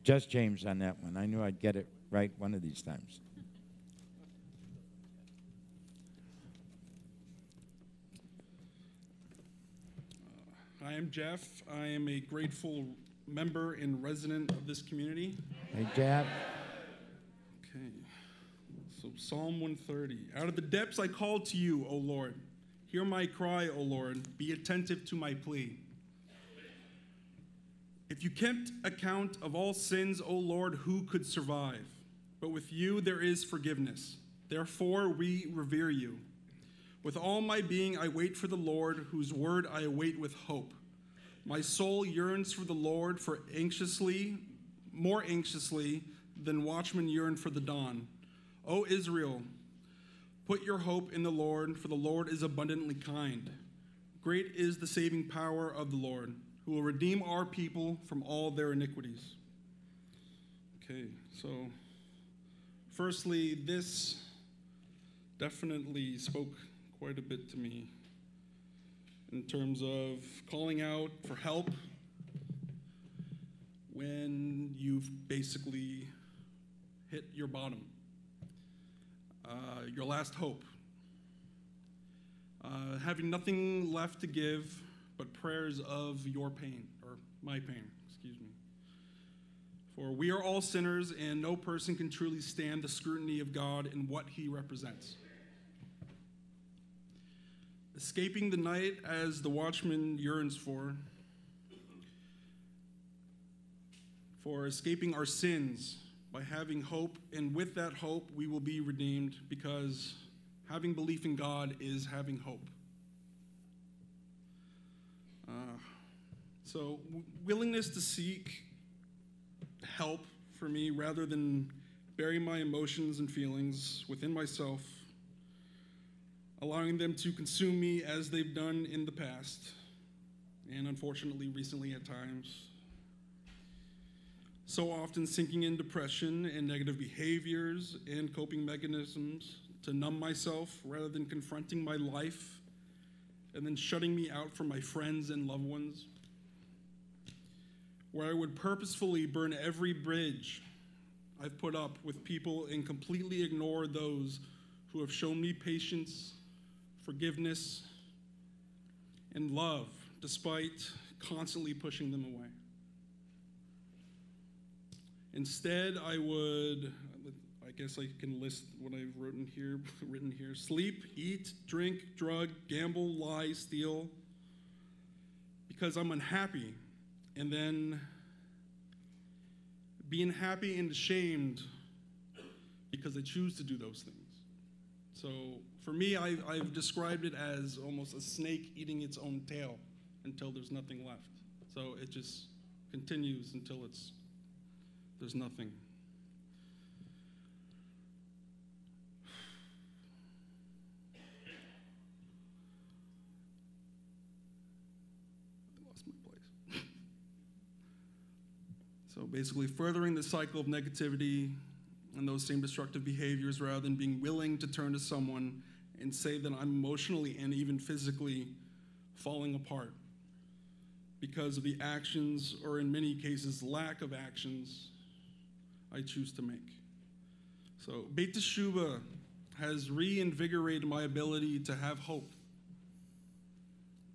Just James on that one. I knew I'd get it right one of these times. I am Jeff. I am a grateful member and resident of this community. Hey, Jeff. Okay. So Psalm 130. Out of the depths I call to you, O Lord. Hear my cry, O Lord. Be attentive to my plea. If you kept account of all sins, O Lord, who could survive? But with you there is forgiveness. Therefore we revere you. With all my being I wait for the Lord, whose word I await with hope. My soul yearns for the Lord, more anxiously than watchmen yearn for the dawn. O Israel, put your hope in the Lord, for the Lord is abundantly kind. Great is the saving power of the Lord, who will redeem our people from all their iniquities. Okay, so firstly, this definitely spoke quite a bit to me in terms of calling out for help when you've basically hit your bottom, your last hope, having nothing left to give but prayers of your pain, or my pain, excuse me. For we are all sinners, and no person can truly stand the scrutiny of God and what he represents. Escaping the night as the watchman yearns for escaping our sins by having hope, and with that hope we will be redeemed, because having belief in God is having hope. So willingness to seek help for me rather than bury my emotions and feelings within myself, allowing them to consume me as they've done in the past, and unfortunately recently at times. So often sinking in depression and negative behaviors and coping mechanisms to numb myself rather than confronting my life, and then shutting me out from my friends and loved ones, where I would purposefully burn every bridge I've put up with people and completely ignore those who have shown me patience, forgiveness, and love, despite constantly pushing them away. Instead, I guess I can list what I've written here, sleep, eat, drink, drug, gamble, lie, steal, because I'm unhappy, and then being happy and ashamed because I choose to do those things. So for me, I've described it as almost a snake eating its own tail until there's nothing left. So it just continues until there's nothing. I lost my place. So basically furthering the cycle of negativity and those same destructive behaviors rather than being willing to turn to someone and say that I'm emotionally and even physically falling apart because of the actions, or in many cases, lack of actions, I choose to make. So Beit Teshuvah has reinvigorated my ability to have hope,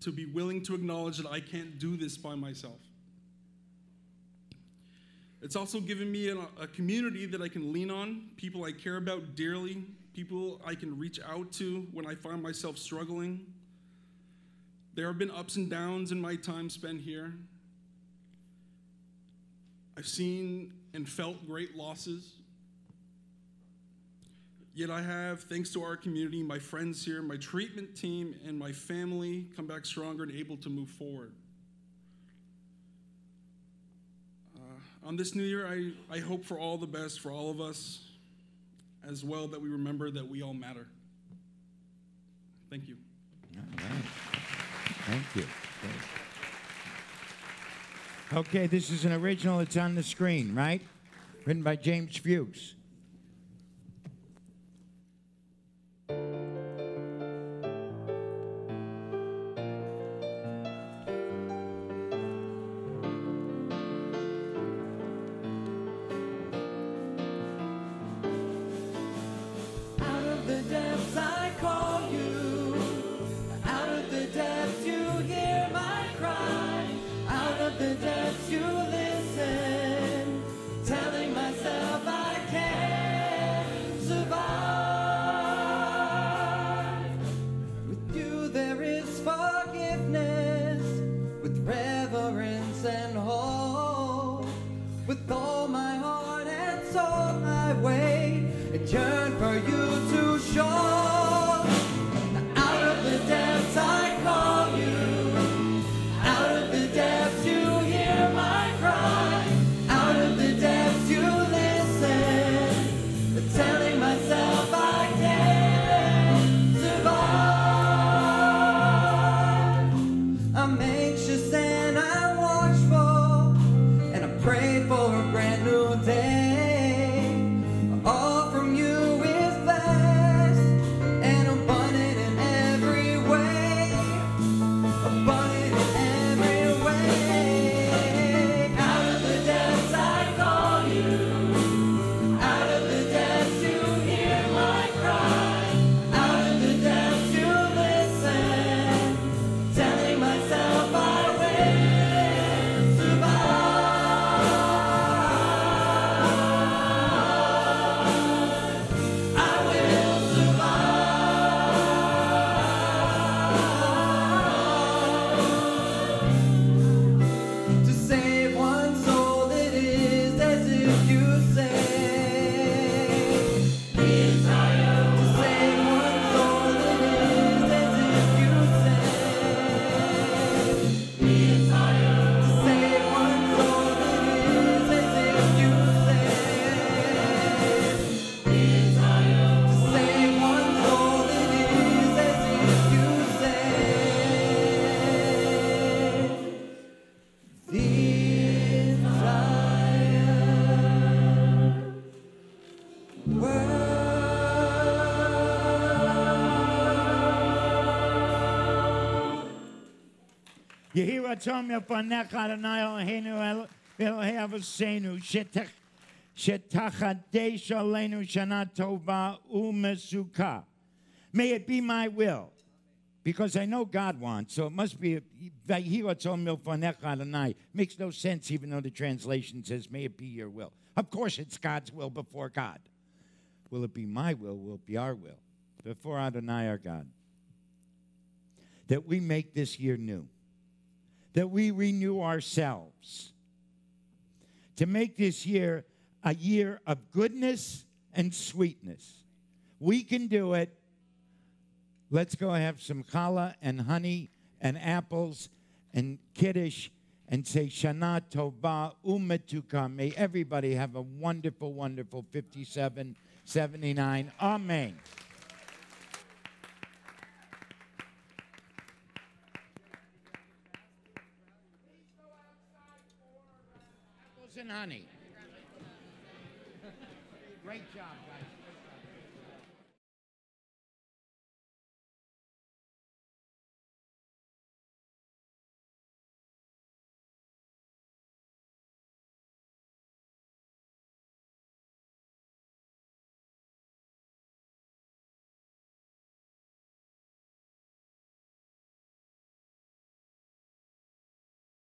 to be willing to acknowledge that I can't do this by myself. It's also given me a community that I can lean on, people I care about dearly, people I can reach out to when I find myself struggling. There have been ups and downs in my time spent here. I've seen and felt great losses. Yet I have, thanks to our community, my friends here, my treatment team, and my family, come back stronger and able to move forward. On this new year, I hope for all the best for all of us, as well that we remember that we all matter. Thank you. All right. Thank you. Okay, this is an original. It's on the screen, right? Written by James Fuchs. Out of the depths I call you. Out of the depths you hear my cry. Out of the depths you listen. Telling myself I can't survive. With you there is forgiveness. With reverence and hope. With all my heart and soul I wait and yearn for you to show. Out of the depths I call you. Out of the depths you hear my cry. Out of the depths you listen. Telling myself I can't survive. I'm anxious and I'm watchful. And I pray for a brand new day. All from you is blessed and abundant in every way. Abundant in every way. Out of the depths I call you. Out of the depths you hear my cry. Out of the depths you listen. Telling myself I will survive. I will survive. To save one soul, it is as if you say. To save one soul, it is as if you say. To save one soul, it is as if you say. To save one soul, it is as if you say. Yehi ratzon milpanecha Adonai Eloheinu Elohei Avosenu shetachadesh aleinu shana tova umesuka. May it be my will, because I know God wants, so it must be Yehi ratzon milpanecha Adonai. Makes no sense, even though the translation says, may it be your will. Of course, it's God's will before God. Will it be my will? Will it be our will? Before Adonai, our God. That we make this year new. That we renew ourselves. To make this year a year of goodness and sweetness. We can do it. Let's go have some challah and honey and apples and kiddush and say Shana Tova Umetuka. May everybody have a wonderful, wonderful 5779. Amen. Apples and honey. Great job, guys.